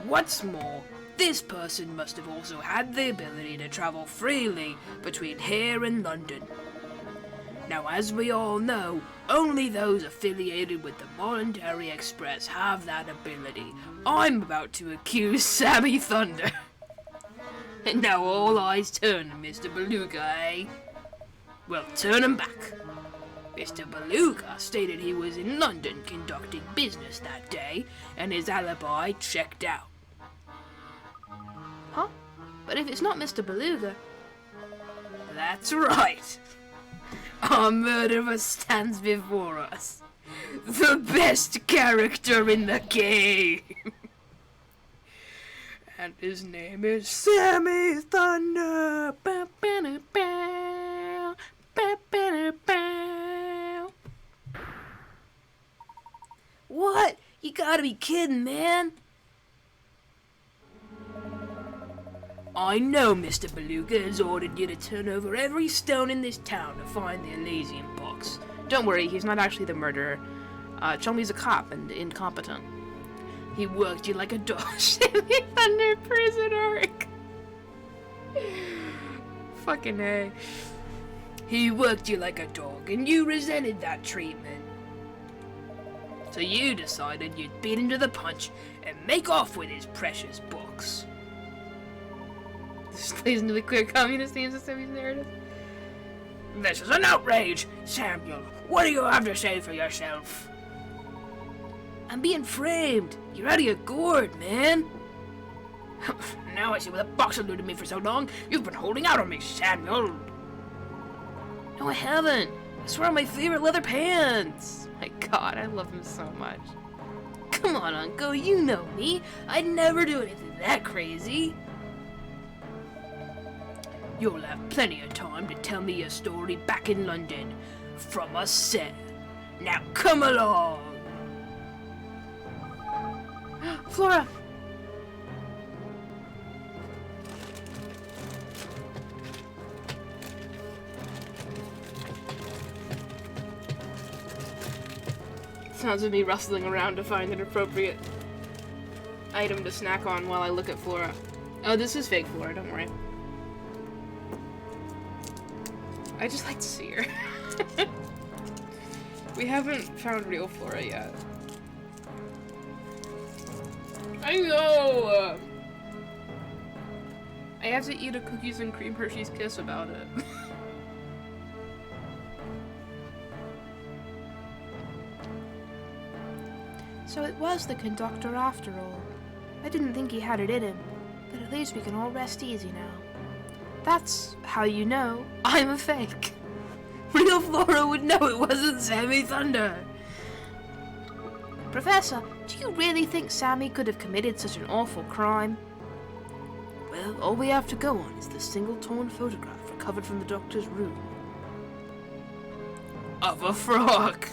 What's more, this person must have also had the ability to travel freely between here and London. Now, as we all know, only those affiliated with the Voluntary Express have that ability. I'm about to accuse Sammy Thunder. And now all eyes turn to Mr. Beluga, eh? Well, turn 'em back. Mr. Beluga stated he was in London conducting business that day, and his alibi checked out. Huh? But if it's not Mr. Beluga... That's right. Our murderer stands before us. The best character in the game. And his name is Sammy Thunder. Ba, ba, da, ba. Ba, ba, da, ba. What? You gotta be kidding, man. I know Mr. Beluga has ordered you to turn over every stone in this town to find the Elysian box. Don't worry, he's not actually the murderer. Chumley's a cop and incompetent. He worked you like a dog. Sammy Thunder prison arc. Fucking A. He worked you like a dog, and you resented that treatment. So you decided you'd beat him to the punch and make off with his precious box. This plays into the clear communist themes of Sammy's narrative. This is an outrage! Samuel, what do you have to say for yourself? I'm being framed. You're out of your gourd, man. Now I see why the box eluded me for so long. You've been holding out on me, Samuel. No, I haven't. I swear on my favorite leather pants. My God, I love him so much. Come on, Uncle, you know me. I'd never do anything that crazy. You'll have plenty of time to tell me your story back in London from a cell. Now come along. Flora! Sounds of me rustling around to find an appropriate item to snack on while I look at Flora. Oh, this is fake Flora, don't worry. I just like to see her. We haven't found real Flora yet. I know! I have to eat a cookies and cream Hershey's Kiss about it. So it was the conductor after all. I didn't think he had it in him, but at least we can all rest easy now. That's how you know I'm a fake. Real Flora would know it wasn't Sammy Thunder. Professor, do you really think Sammy could have committed such an awful crime? Well, all we have to go on is the single torn photograph recovered from the doctor's room. Of a frog.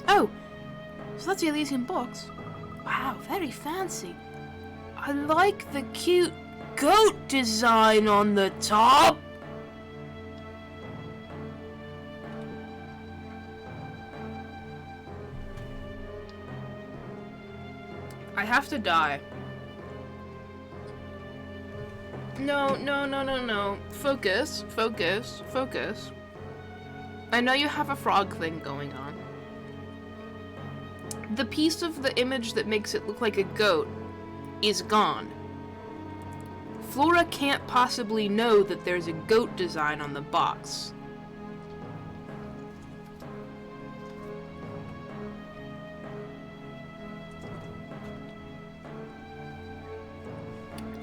Oh, so that's the Elysian box. Wow, very fancy. I like the cute goat design on the top. I have to die. No, no, no, no, no. Focus, focus, focus. I know you have a frog thing going on. The piece of the image that makes it look like a goat is gone. Flora can't possibly know that there's a goat design on the box.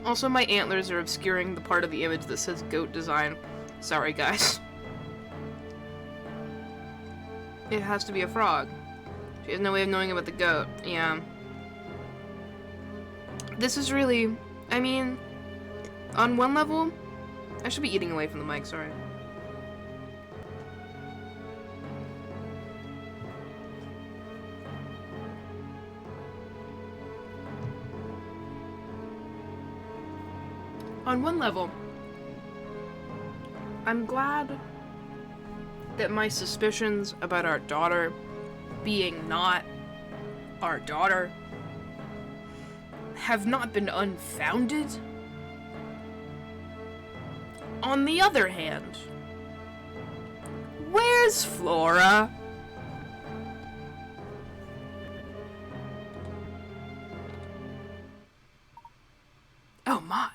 Also, my antlers are obscuring the part of the image that says goat design. Sorry, guys. It has to be a frog. She has no way of knowing about the goat. Yeah. This is really... I mean... On one level... I should be eating away from the mic, sorry. On one level... I'm glad that my suspicions about our daughter being not our daughter have not been unfounded. On the other hand, where's Flora? Oh my.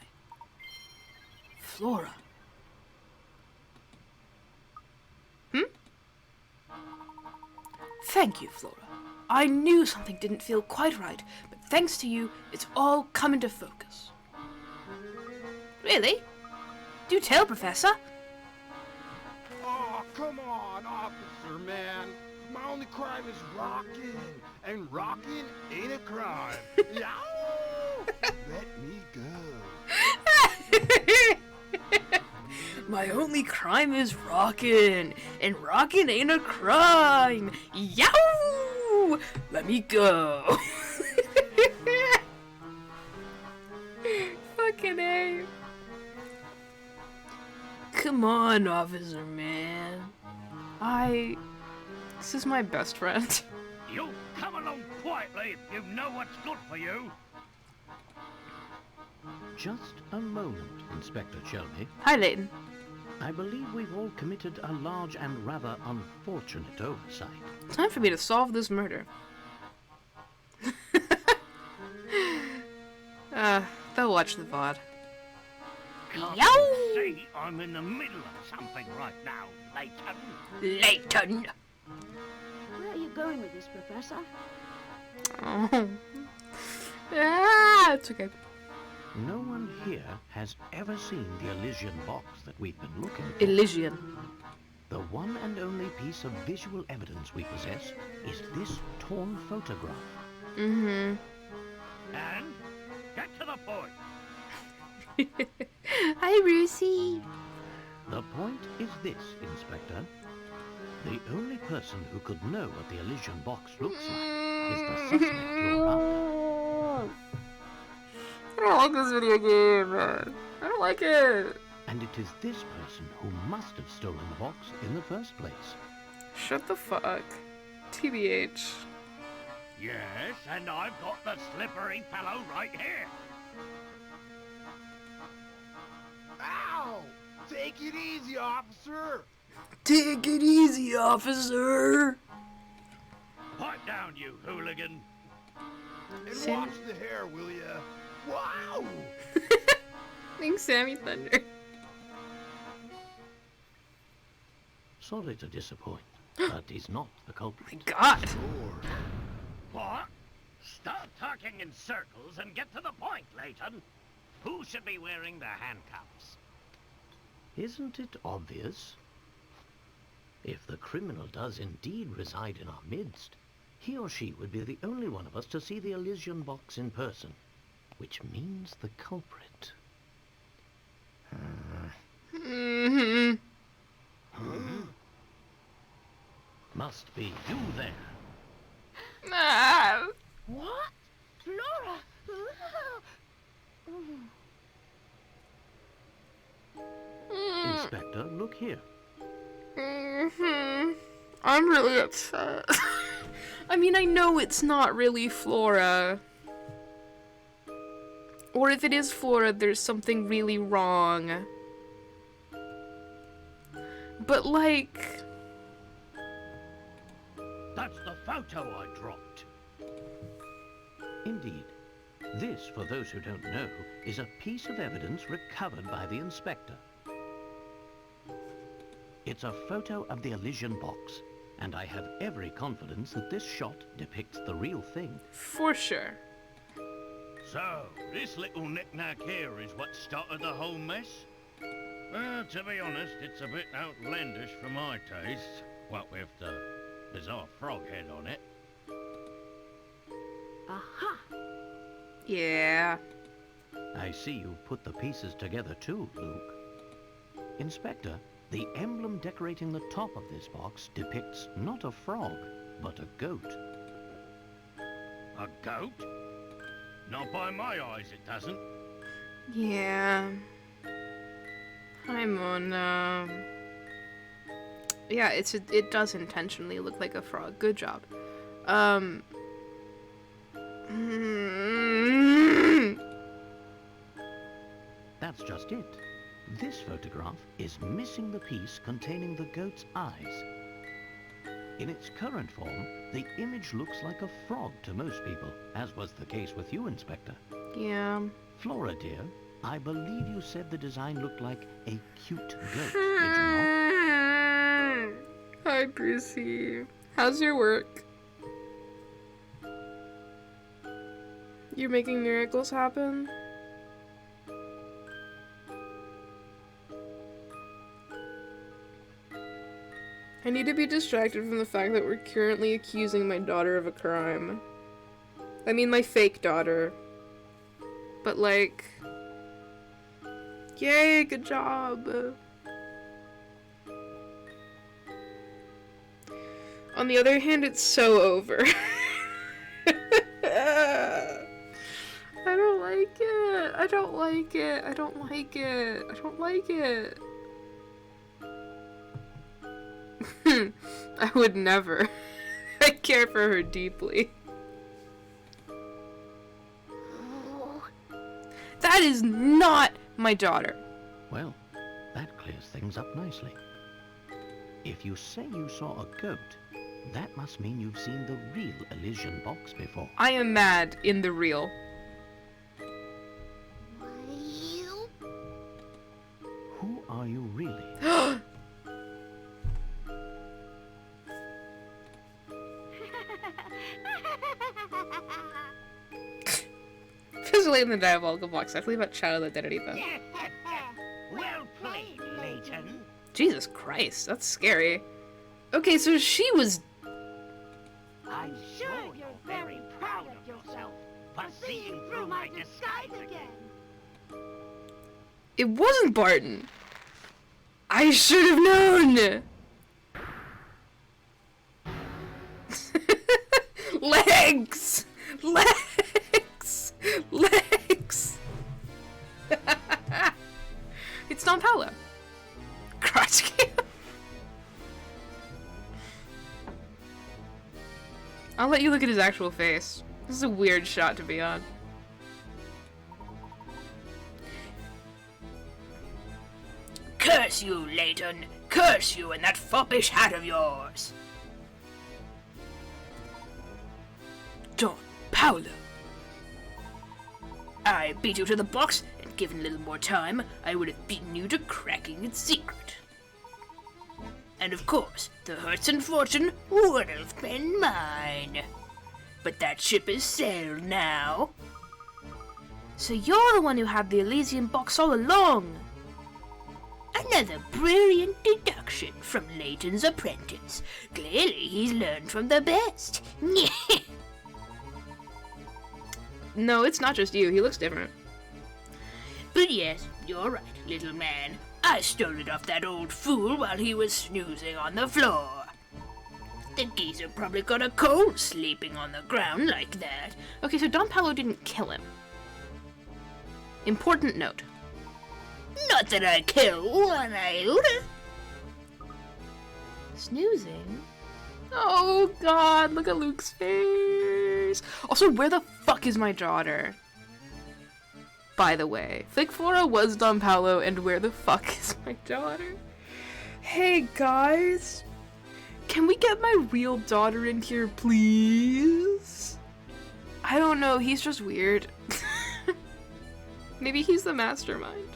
Flora. Thank you, Flora. I knew something didn't feel quite right, but thanks to you, it's all come into focus. Really? Do tell, Professor. Oh, come on, officer, man. My only crime is rocking, and rocking ain't a crime. Yow! Let me go. My only crime is rockin', and rockin' ain't a crime. Yow! Let me go. Fucking A. Come on, officer man. This is my best friend. You come along quietly if you know what's good for you. Just a moment, Inspector Shelby. Hi, Layton. I believe we've all committed a large and rather unfortunate oversight. Time for me to solve this murder. They'll watch the VOD. Can't Yow! you see I'm in the middle of something right now, Layton? Layton. Where are you going with this, Professor? Oh. Ah, it's okay. No one here has ever seen the Elysian box that we've been looking for. Elysian. The one and only piece of visual evidence we possess is this torn photograph. Mm-hmm. And get to the point. Hi, Brucey. The point is this, Inspector. The only person who could know what the Elysian box looks like is the suspect you're after. I don't like this video game. I don't like it. And it is this person who must have stolen the box in the first place. Shut the fuck. TBH. Yes, and I've got the slippery fellow right here. Ow! Take it easy, officer! Take it easy, officer. Pipe down, you hooligan. And Sam- watch the hair, will ya? Wow! Thanks, Sammy Thunder. Sorry to disappoint, but he's not the culprit. God. Sure. What? Stop talking in circles and get to the point, Layton. Who should be wearing the handcuffs? Isn't it obvious? If the criminal does indeed reside in our midst, he or she would be the only one of us to see the Elysian box in person, which means the culprit. Mm-hmm. Must be you there. Ah. What? Flora! Inspector, look here. Mm-hmm. I'm really upset. I mean, I know it's not really Flora. Or if it is Flora, there's something really wrong. But like... That's the photo I dropped. Indeed. This, for those who don't know, is a piece of evidence recovered by the inspector. It's a photo of the Elysian box, and I have every confidence that this shot depicts the real thing. For sure. So, this little knick-knack here is what started the whole mess? Well, to be honest, it's a bit outlandish for my taste. What with the bizarre frog head on it. Aha! Yeah. I see you've put the pieces together too, Luke. Inspector, the emblem decorating the top of this box depicts not a frog, but a goat. A goat? Not by my eyes, it doesn't. Yeah. I'm on, yeah, it does intentionally look like a frog. Good job. That's just it. This photograph is missing the piece containing the goat's eyes. In its current form, the image looks like a frog to most people, as was the case with you, Inspector. Yeah. Flora, dear, I believe you said the design looked like a cute goat, did you not? Hi, Brucey. How's your work? You're making miracles happen? I need to be distracted from the fact that we're currently accusing my daughter of a crime. I mean, my fake daughter. But, like... Yay, good job! On the other hand, it's so over. I don't like it. I don't like it. I don't like it. I don't like it. I would never. I care for her deeply. That is not my daughter. Well, that clears things up nicely. If you say you saw a goat, that must mean you've seen the real Elysian box before. I am mad in the real. Who are you really? late in the diabolical box. Definitely about child identity, though. Well played, Layton. Jesus Christ, that's scary. Okay, so she was... I'm sure you're very proud of yourself for seeing through my disguise again. It wasn't Barton. I should have known. Legs! Legs! Legs! It's Don Paolo. Crotch cam. I'll let you look at his actual face. This is a weird shot to be on. Curse you, Layton! Curse you and that foppish hat of yours! Don Paolo. I beat you to the box, and given a little more time, I would have beaten you to cracking its secret. And of course, the hurts and fortune would have been mine. But that ship has sailed now. So you're the one who had the Elysian box all along. Another brilliant deduction from Layton's apprentice. Clearly he's learned from the best. No, it's not just you. He looks different. But yes, you're right, little man. I stole it off that old fool while he was snoozing on the floor. The geezer probably got a cold sleeping on the ground like that. Okay, so Don Paolo didn't kill him. Important note. Not that I care one iota. Snoozing? Oh god, look at Luke's face. Also, where the fuck is my daughter? By the way, Fake Flora was Don Paolo, and where the fuck is my daughter? Hey guys, can we get my real daughter in here, please? I don't know, he's just weird. Maybe he's the mastermind.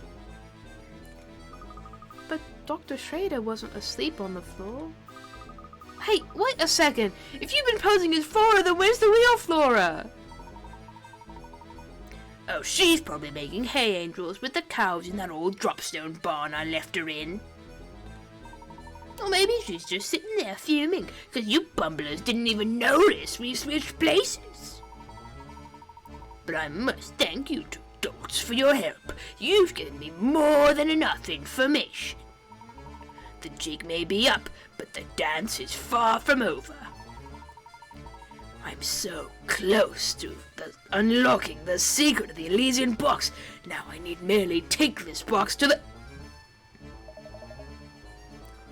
But Dr. Schrader wasn't asleep on the floor. Hey, wait a second. If you've been posing as Flora, then where's the real Flora? Oh, she's probably making hay angels with the cows in that old dropstone barn I left her in. Or maybe she's just sitting there fuming, because you bumblers didn't even notice we switched places. But I must thank you two dolts for your help. You've given me more than enough information. The jig may be up, but the dance is far from over. I'm so close to unlocking the secret of the Elysian box. Now I need merely take this box to the...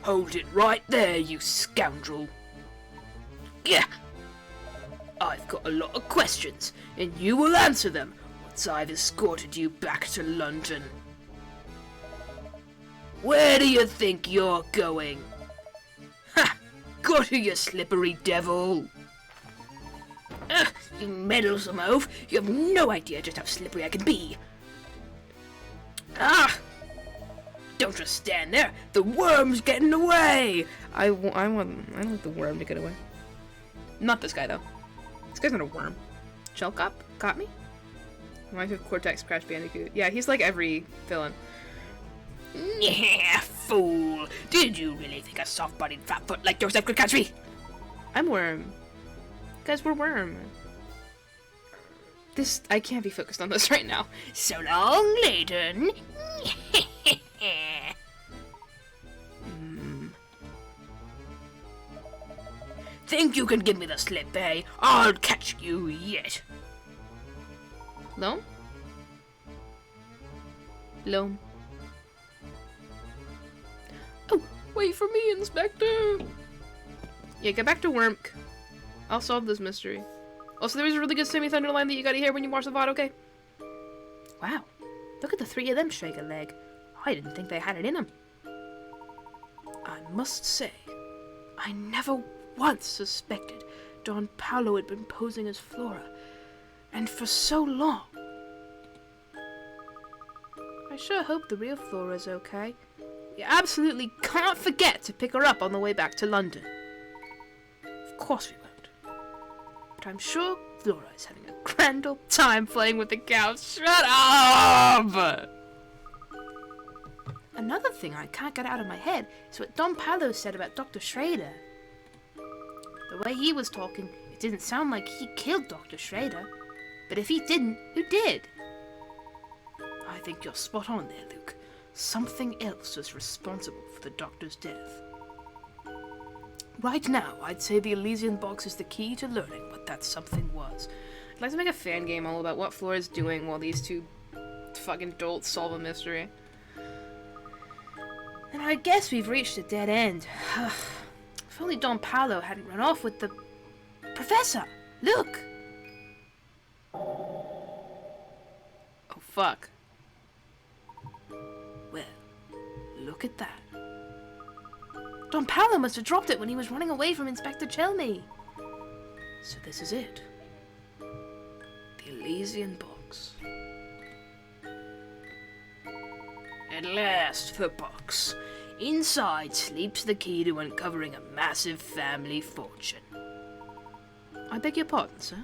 Hold it right there, you scoundrel. Yeah. I've got a lot of questions, and you will answer them once I've escorted you back to London. Where do you think you're going? Ha! Got you, you slippery devil! You meddlesome oaf! You have no idea just how slippery I can be! Ah! Don't just stand there! The worm's getting away! I want the worm to get away. Not this guy, though. This guy's not a worm. Shellcop? Got me? Reminds me of Cortex Crash Bandicoot. Yeah, he's like every villain. Yeah, fool! Did you really think a soft-bodied fat foot like yourself could catch me? I'm Worm. Guys, we're Worm. I can't be focused on this right now. So long, Layton. Think you can give me the slip, eh? I'll catch you yet. Loam? Loam. Oh, wait for me, Inspector! Yeah, get back to Wormk. I'll solve this mystery. Also, there is a really good semi-thunder line that you gotta hear when you watch the VOD, okay? Wow. Look at the three of them shake a leg. I didn't think they had it in them. I must say, I never once suspected Don Paolo had been posing as Flora. And for so long. I sure hope the real Flora's okay. We absolutely can't forget to pick her up on the way back to London. Of course we won't. But I'm sure Flora's having a grand old time playing with the cows. Shut up! Another thing I can't get out of my head is what Don Paolo said about Dr. Schrader. The way he was talking, it didn't sound like he killed Dr. Schrader. But if he didn't, who did? I think you're spot on there, Luke. Something else was responsible for the doctor's death. Right now, I'd say the Elysian box is the key to learning what that something was. I'd like to make a fan game all about what Flora's doing while these two fucking dolts solve a mystery. And I guess we've reached a dead end. If only Don Paolo hadn't run off with the... Professor! Look! Oh, fuck. Well, look at that. Don Paolo must have dropped it when he was running away from Inspector Chelmy. So this is it. The Elysian box. At last, the box. Inside sleeps the key to uncovering a massive family fortune. I beg your pardon, sir?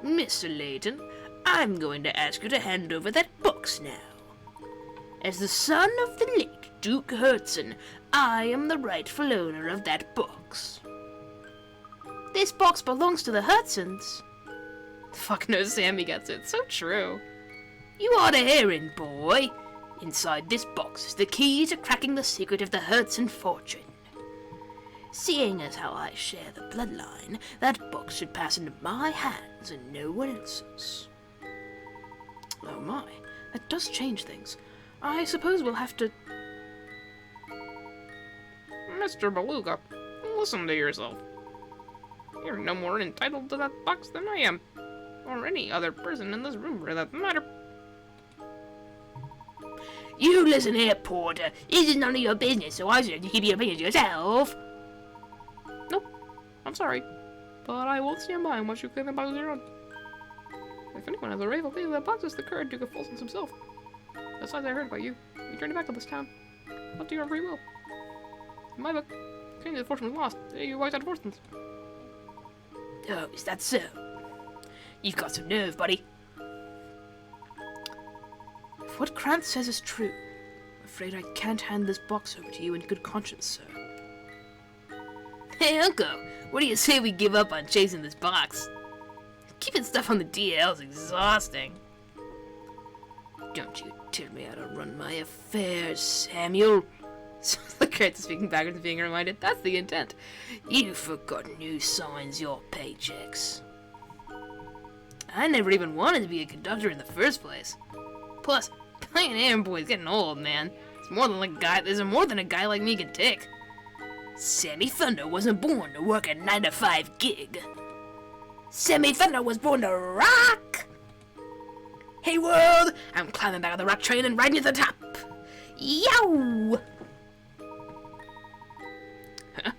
Mr. Layton, I'm going to ask you to hand over that box now. As the son of the late Duke Hertzen, I am the rightful owner of that box. This box belongs to the Hertzens. Fuck no, Sammy gets it. So true. You ought to hear it, boy. Inside this box is the key to cracking the secret of the Hertzen fortune. Seeing as how I share the bloodline, that box should pass into my hands and no one else's. Oh my, that does change things. I suppose we'll have to... Mr. Beluga, listen to yourself. You're no more entitled to that box than I am. Or any other person in this room for that matter. You listen here, Porter. This is none of your business, so I suggest you keep your opinion to yourself. Nope, I'm sorry. But I won't stand by on what you claim about your own. If anyone has a rival thing, that box is the current Duke of Folsom himself. Besides, I heard about you. You turned back to this town. Up to your free will. In my book, claiming the fortune was lost. You wiped out fortunes. Oh, is that so? You've got some nerve, buddy. If what Krantz says is true, I'm afraid I can't hand this box over to you in good conscience, sir. Hey, Uncle, what do you say we give up on chasing this box? Keeping stuff on the DL is exhausting. Don't you tell me how to run my affairs, Samuel. Sounds like Krantz speaking backwards and being reminded. That's the intent. You've forgotten who signs your paychecks. I never even wanted to be a conductor in the first place. Plus, playing errand boy is getting old, man. There's more than a guy like me can take. Sammy Thunder wasn't born to work a 9-to-5 gig. Sammy Thunder was born to rock! Hey world, I'm climbing back on the rock train and riding to the top. Yow! Huh?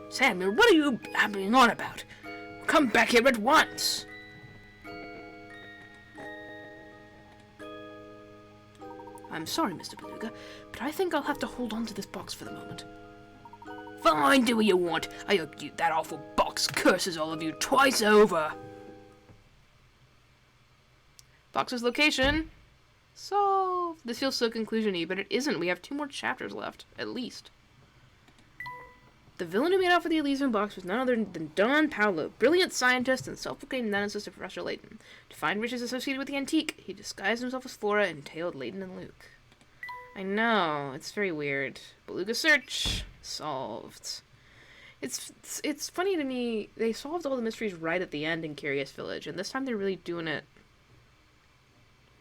Samuel, what are you babbling on about? Come back here at once. I'm sorry, Mr. Beluga, but I think I'll have to hold on to this box for the moment. Fine, do what you want. I hope you that awful box curses all of you twice over. Box's location. Solved. This feels so conclusion-y, but it isn't. We have 2 more chapters left, at least. The villain who made out for the Elysian box was none other than Don Paolo, brilliant scientist and self-proclaimed nemesis of Professor Layton. To find riches associated with the antique, he disguised himself as Flora and tailed Layton and Luke. I know, it's very weird. Beluga search. Solved. It's funny to me, they solved all the mysteries right at the end in Curious Village, and this time they're really doing it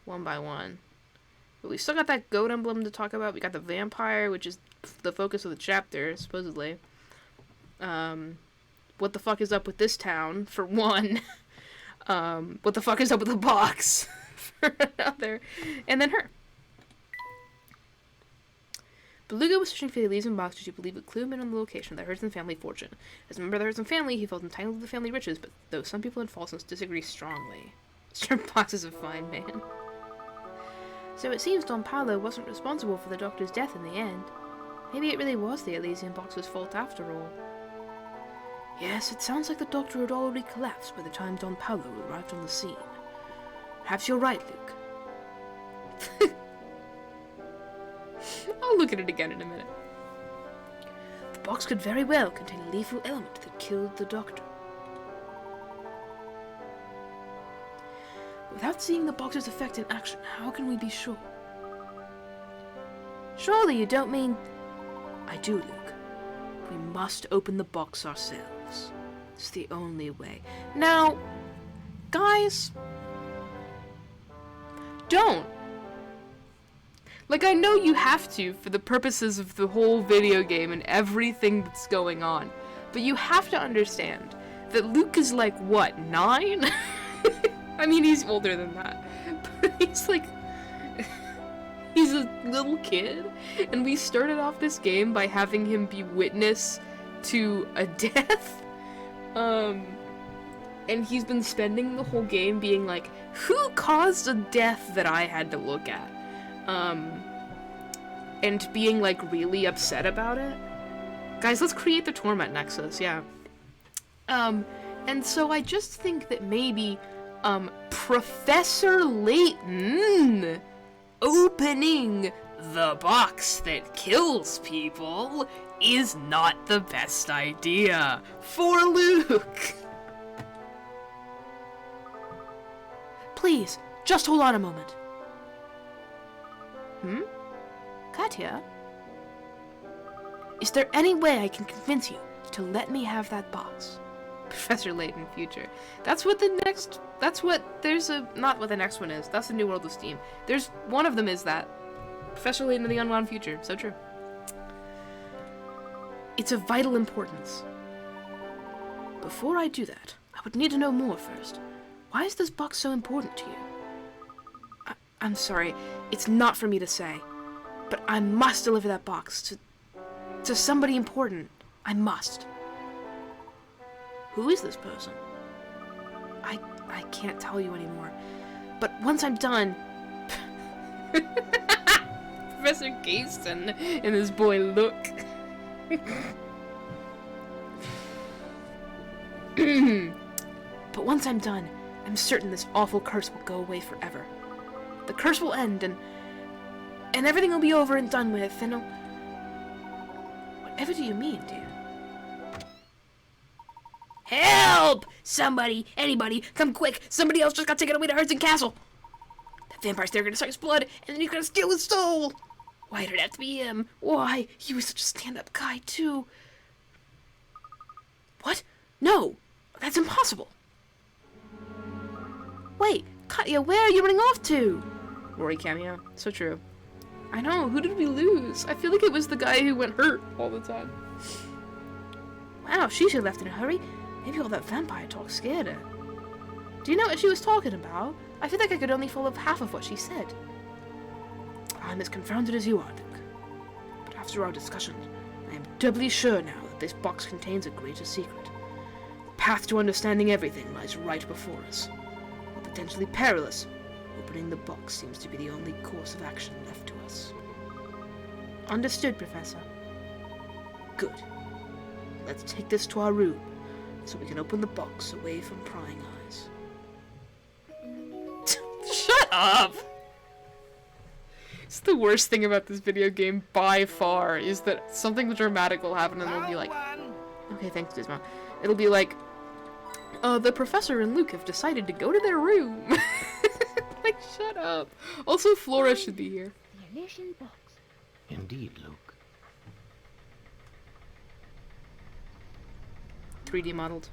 one by one. But we still got that goat emblem to talk about. We got the vampire, which is the focus of the chapter, supposedly. What the fuck is up with this town, for one. What the fuck is up with the box, for another. And then her. Beluga was searching for the Elysian box which he believed would clue him in on the location of the Herzen family fortune. As a member of the Herzen family, he felt entitled to the family riches, but though some people in Falsen's disagree strongly. Mr. Box is a fine man. So it seems Don Paolo wasn't responsible for the doctor's death in the end. Maybe it really was the Elysian box's fault after all. Yes, it sounds like the doctor had already collapsed by the time Don Paulo arrived on the scene. Perhaps you're right, Luke. I'll look at it again in a minute. The box could very well contain a lethal element that killed the doctor. Without seeing the box's effect in action, how can we be sure? Surely you don't mean... I do, Luke. We must open the box ourselves. It's the only way. Now, guys, don't. Like, I know you have to for the purposes of the whole video game and everything that's going on, but you have to understand that Luke is like, what, 9? I mean, he's older than that, but he's like, he's a little kid, and we started off this game by having him be witness to a death, and he's been spending the whole game being like, who caused a death that I had to look at? And being like really upset about it. Guys, let's create the Torment Nexus, yeah. And so I just think that maybe, Professor Layton opening the box that kills people is not the best idea for Luke. Please, just hold on a moment. Katya? Is there any way I can convince you to let me have that box? Professor Layton, future. That's what not what the next one is. That's the New World of Steam. There's one of them is that. Professor Layton in the Unwound Future. So true. It's of vital importance. Before I do that, I would need to know more first. Why is this box so important to you? I'm sorry, it's not for me to say, but I must deliver that box to somebody important. I must. Who is this person? I can't tell you anymore. But once I'm done... Professor Gaston and his boy Look. But once I'm done, I'm certain this awful curse will go away forever. The curse will end, and everything will be over and done with, and I'll... Whatever do you mean, dear? Help! Somebody, anybody, come quick! Somebody else just got taken away to Hudson Castle! That vampire's there gonna suck his blood, and then he's gonna steal his soul! Why did it have to be him? Why? He was such a stand-up guy, too. What? No! That's impossible! Wait, Katya, where are you running off to? Rory cameo. So true. I know, who did we lose? I feel like it was the guy who went hurt all the time. Wow, she should have left in a hurry. Maybe all that vampire talk scared her. Do you know what she was talking about? I feel like I could only follow half of what she said. I'm as confounded as you are, Luke. But after our discussion, I am doubly sure now that this box contains a greater secret. The path to understanding everything lies right before us. While potentially perilous, opening the box seems to be the only course of action left to us. Understood, Professor. Good. Let's take this to our room, so we can open the box away from prying eyes. Shut up! It's the worst thing about this video game by far, is that something dramatic will happen and it'll be like... Okay, thanks, Gizmo. It'll be like... the professor and Luke have decided to go to their room. Like, shut up. Also, Flora should be here. The illusion box. Indeed, Luke. 3D modeled.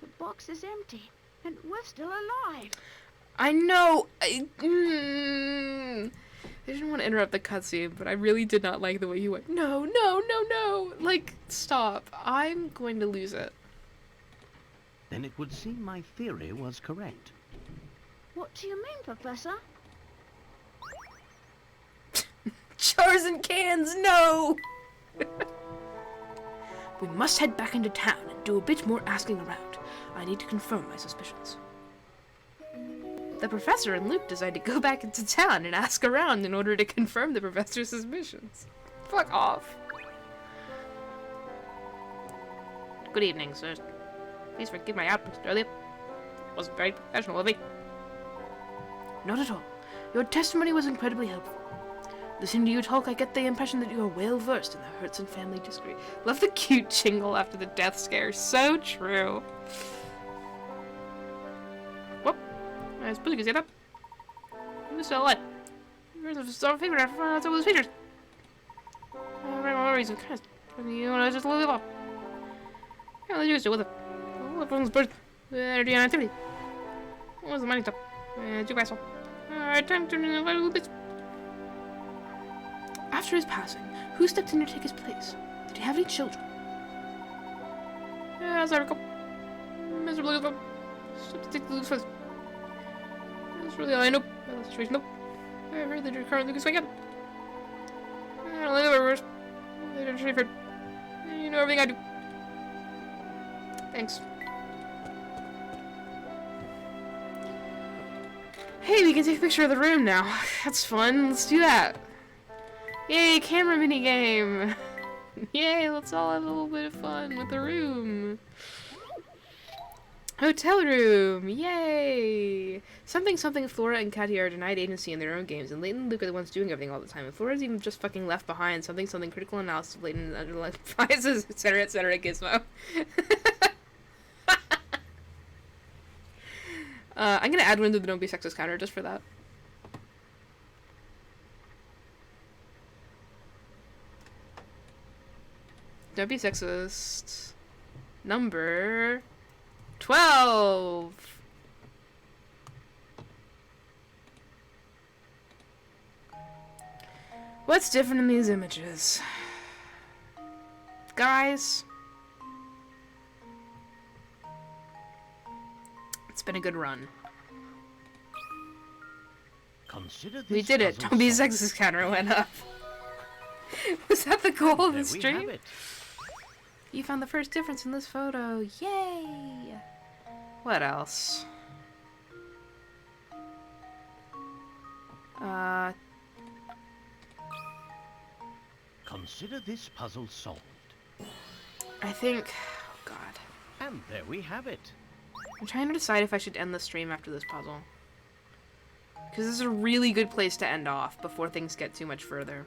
The box is empty, and we're still alive. I know! I didn't want to interrupt the cutscene, but I really did not like the way you went, no, no, no, no! Like, stop. I'm going to lose it. Then it would seem my theory was correct. What do you mean, Professor? Jars and cans, no! We must head back into town and do a bit more asking around. I need to confirm my suspicions. The professor and Luke decide to go back into town and ask around in order to confirm the professor's suspicions. Fuck off. Good evening, sirs. Please forgive my outburst earlier. It wasn't very professional of me. Not at all. Your testimony was incredibly helpful. Listening to you talk, I get the impression that you are well versed in the Hertzen family history. Love the cute jingle after the death scare. So true. Well, I suppose you can say that. Who's still alive? Where's our favorite? I found out those features. Right, my memories of Christ. You want to just live off. Yeah, let's use it with it. Everyone's birth, energy and activity. What was the money stuff? You guys saw. Alright, time to invite a little bit. After his passing, who stepped in to take his place? Did he have any children? As I recall, Mr. Blue stepped to take the Luke's place. That's really all I know about the situation, though. I heard that your current Luke is waking up. I don't know the rumors. They didn't refer. You know everything I do. Thanks. Hey, we can take a picture of the room now. That's fun. Let's do that. Yay, camera minigame! Yay, let's all have a little bit of fun with the room. Hotel room! Yay! Something Flora and Katia are denied agency in their own games, and Layton and Luke are the ones doing everything all the time, and Flora's even just fucking left behind. Something critical analysis of Layton and underlying biases, etc., Gizmo. I'm gonna add one to the Don't Be Sexist counter just for that. Don't be sexist. Number 12. What's different in these images? Guys, it's been a good run. Consider this We did it. Don't be sexist counter went up. Was that the goal of the stream? You found the first difference in this photo. Yay! What else? Consider this puzzle solved. I think... Oh, God. And there we have it. I'm trying to decide if I should end the stream after this puzzle. Because this is a really good place to end off before things get too much further.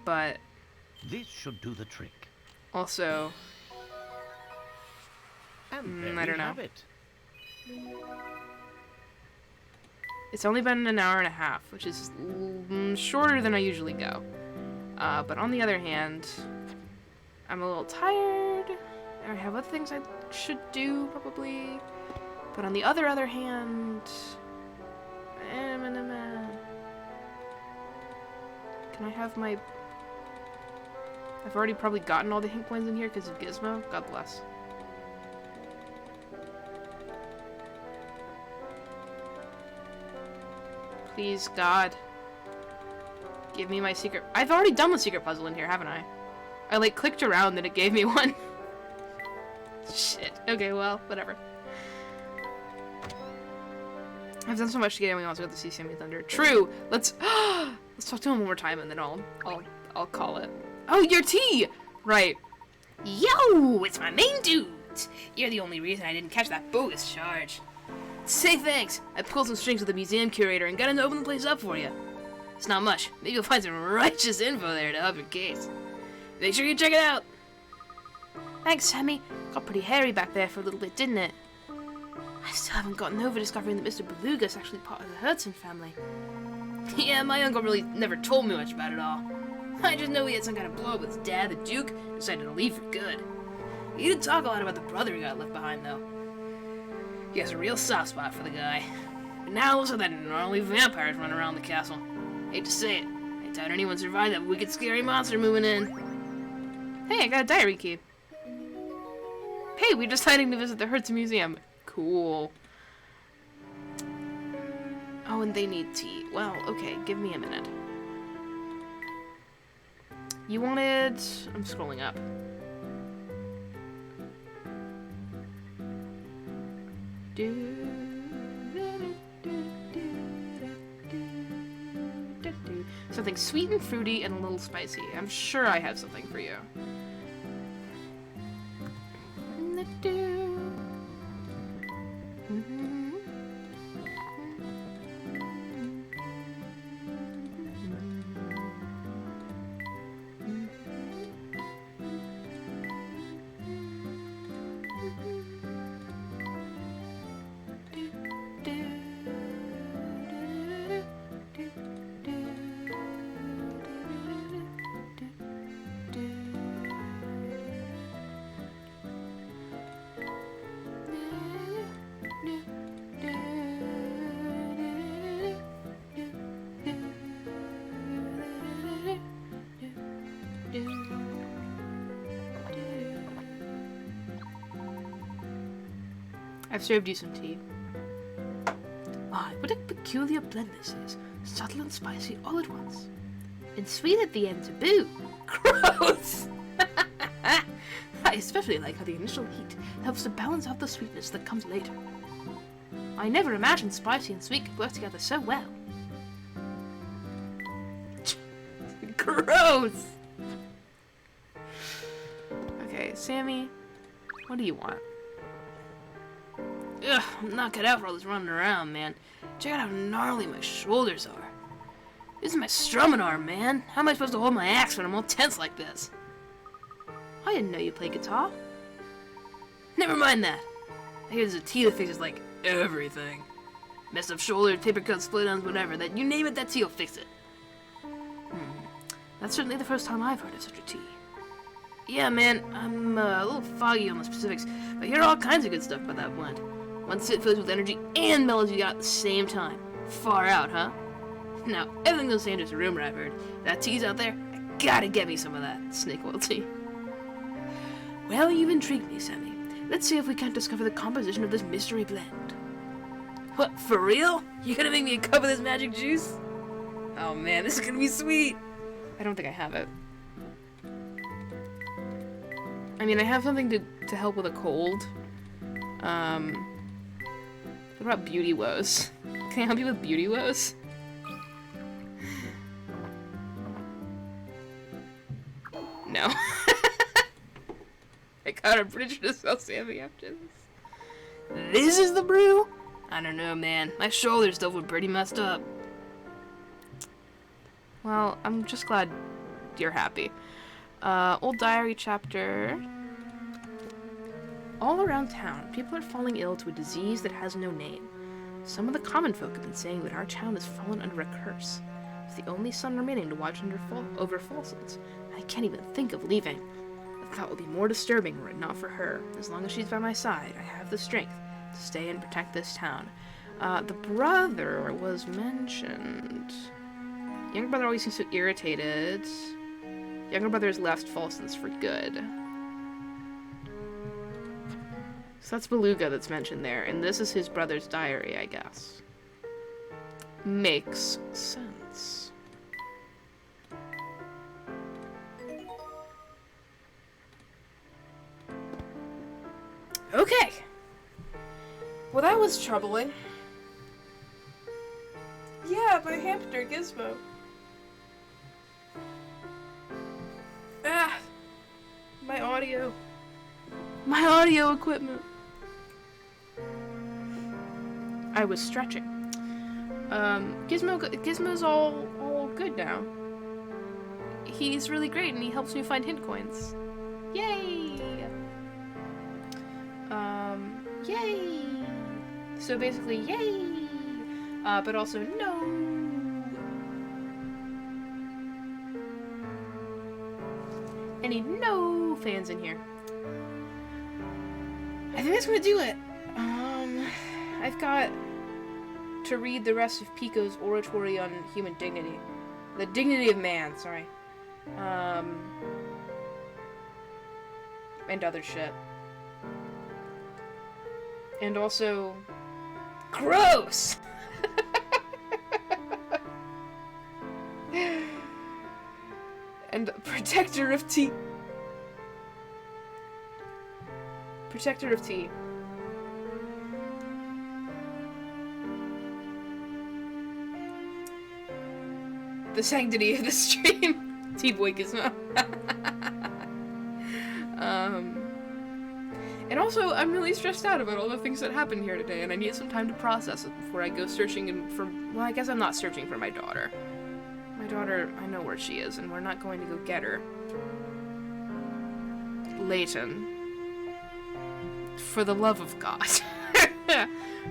But... This should do the trick. Also... And there I don't we know. have it. It's only been an hour and a half, which is shorter than I usually go. But on the other hand, I'm a little tired. I have other things I should do, probably. But on the other hand... Can I have my... I've already probably gotten all the hint points in here because of Gizmo. God bless. Please, God. Give me my secret... I've already done the secret puzzle in here, haven't I? I, like, clicked around and it gave me one. Shit. Okay, well, whatever. I've done so much to get anyone else to see Sammy Thunder. True! Let's... let's talk to him one more time and then I'll call it. Oh, your tea! Right. Yo, it's my main dude. You're the only reason I didn't catch that bogus charge. Say thanks. I pulled some strings with the museum curator and got him to open the place up for you. It's not much. Maybe you'll find some righteous info there to help your case. Make sure you check it out. Thanks, Sammy. Got pretty hairy back there for a little bit, didn't it? I still haven't gotten over discovering that Mr. Beluga's actually part of the Hertzen family. Yeah, my uncle really never told me much about it all. I just know he had some kind of blow-up with his dad, the Duke, and decided to leave for good. He didn't talk a lot about the brother who got left behind, though. He has a real soft spot for the guy. But now it looks like there are only vampires running around the castle. Hate to say it. I doubt anyone survived that wicked, scary monster moving in. Hey, I got a diary key. Hey, we're deciding to visit the Hertzen Museum. Cool. Oh, and they need tea. Well, okay, give me a minute. You wanted... I'm scrolling up. Something sweet and fruity and a little spicy. I'm sure I have something for you. I've served you some tea. Ah, what a peculiar blend this is. Subtle and spicy all at once. And sweet at the end to boot. Gross! I especially like how the initial heat helps to balance out the sweetness that comes later. I never imagined spicy and sweet could work together so well. Gross! Okay, Sammy, what do you want? Ugh, I'm not cut out for all this running around, man. Check out how gnarly my shoulders are. This is my strumming arm, man. How am I supposed to hold my axe when I'm all tense like this? I didn't know you played guitar. Never mind that. I hear there's a tea that fixes, like, everything. Messed up shoulders, paper cuts, split-ends, whatever. That you name it, that tea will fix it. That's certainly the first time I've heard of such a tea. Yeah, man, I'm a little foggy on the specifics, but I hear all kinds of good stuff about that blend. One sit fills with energy and melody at the same time. Far out, huh? Now, everything's gonna say just a rumor I've heard. That tea's out there, gotta get me some of that snake oil tea. Well, you've intrigued me, Sammy. Let's see if we can't discover the composition of this mystery blend. What, for real? You're gonna make me a cup of this magic juice? Oh man, this is gonna be sweet! I don't think I have it. I mean, I have something to help with a cold. What about beauty woes? Can I help you with beauty woes? No. I got a bridge to sell Sammy after this. This is the brew? I don't know, man. My shoulder stuff was pretty messed up. Well, I'm just glad you're happy. Old diary chapter. All around town, people are falling ill to a disease that has no name. Some of the common folk have been saying that our town has fallen under a curse. With the only son remaining to watch over falsehoods, I can't even think of leaving. The thought would be more disturbing were it not for her. As long as she's by my side, I have the strength to stay and protect this town. The brother was mentioned. Younger brother always seems so irritated. Younger brother has left Falsons for good. So that's Beluga that's mentioned there, and this is his brother's diary, I guess. Makes sense. Okay. Well, that was troubling. Yeah, my hamster Gizmo. Ah, my audio equipment. I was stretching. Gizmo's all good now. He's really great and he helps me find hint coins. Yay! Yay! So basically, yay! But also no! I need no fans in here. I think that's gonna do it. I've got to read the rest of Pico's oratory on human dignity. The dignity of man, sorry. And other shit. And also... Gross! And protector of tea. Protector of tea. The sanctity of the stream. T-boy Gizmo. And also, I'm really stressed out about all the things that happened here today, and I need some time to process it before I go searching for... Well, I guess I'm not searching for my daughter. My daughter, I know where she is, and we're not going to go get her. Layton. For the love of God.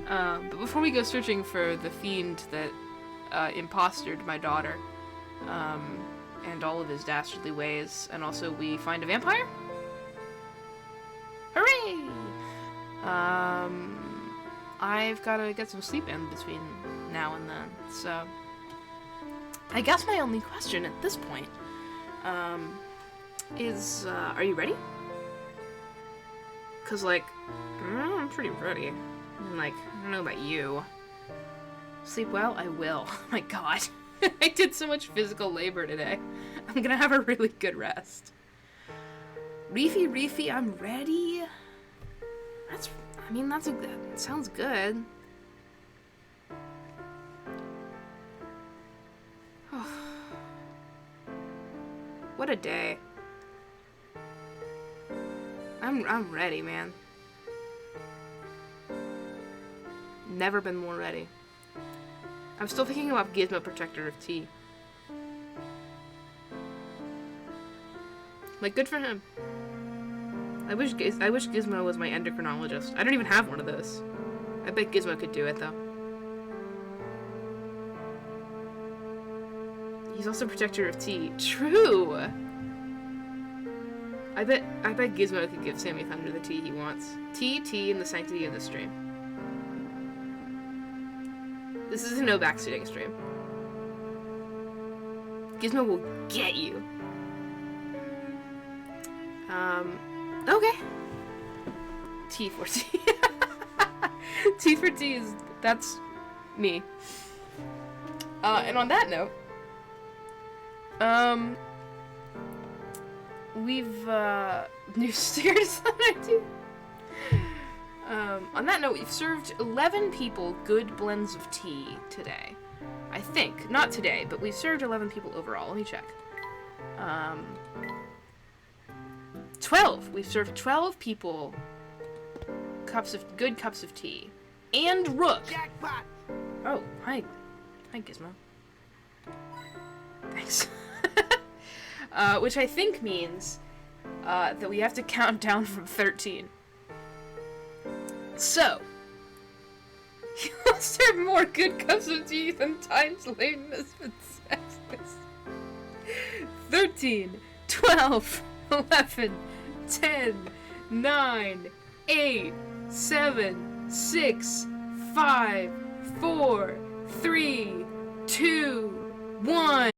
But before we go searching for the fiend that impostered my daughter, and all of his dastardly ways, and also we find a vampire? Hooray! I've gotta get some sleep in between now and then, so... I guess my only question at this point, is, are you ready? 'Cause, like, I'm pretty ready. Like, I don't know about you. Sleep well? I will. Oh my god. I did so much physical labor today. I'm gonna have a really good rest. Reefy, I'm ready. That sounds good. What a day. I'm ready, man. Never been more ready. I'm still thinking about Gizmo Protector of Tea. Like, good for him. I wish Gizmo was my endocrinologist. I don't even have one of those. I bet Gizmo could do it, though. He's also Protector of Tea. True! I bet Gizmo could give Sammy Thunder the tea he wants. Tea, and the sanctity of the stream. This is a no backseating stream. Gizmo will get you. Okay. T for tea. T for tea that's me. And on that note, we've, new stickers on our tea. On that note, we've served 11 people good blends of tea today. I think. Not today, but we've served 11 people overall. Let me check. 12! We've served 12 people good cups of tea. And Rook! Jackpot! Oh, hi. Hi, Gizmo. Thanks. Which I think means that we have to count down from 13. So, you'll serve more good cups of tea than times Layton has been sexless. 13, 12, 11, 10, 9, 8, 7, 6, 5, 4, 3, 2, 1.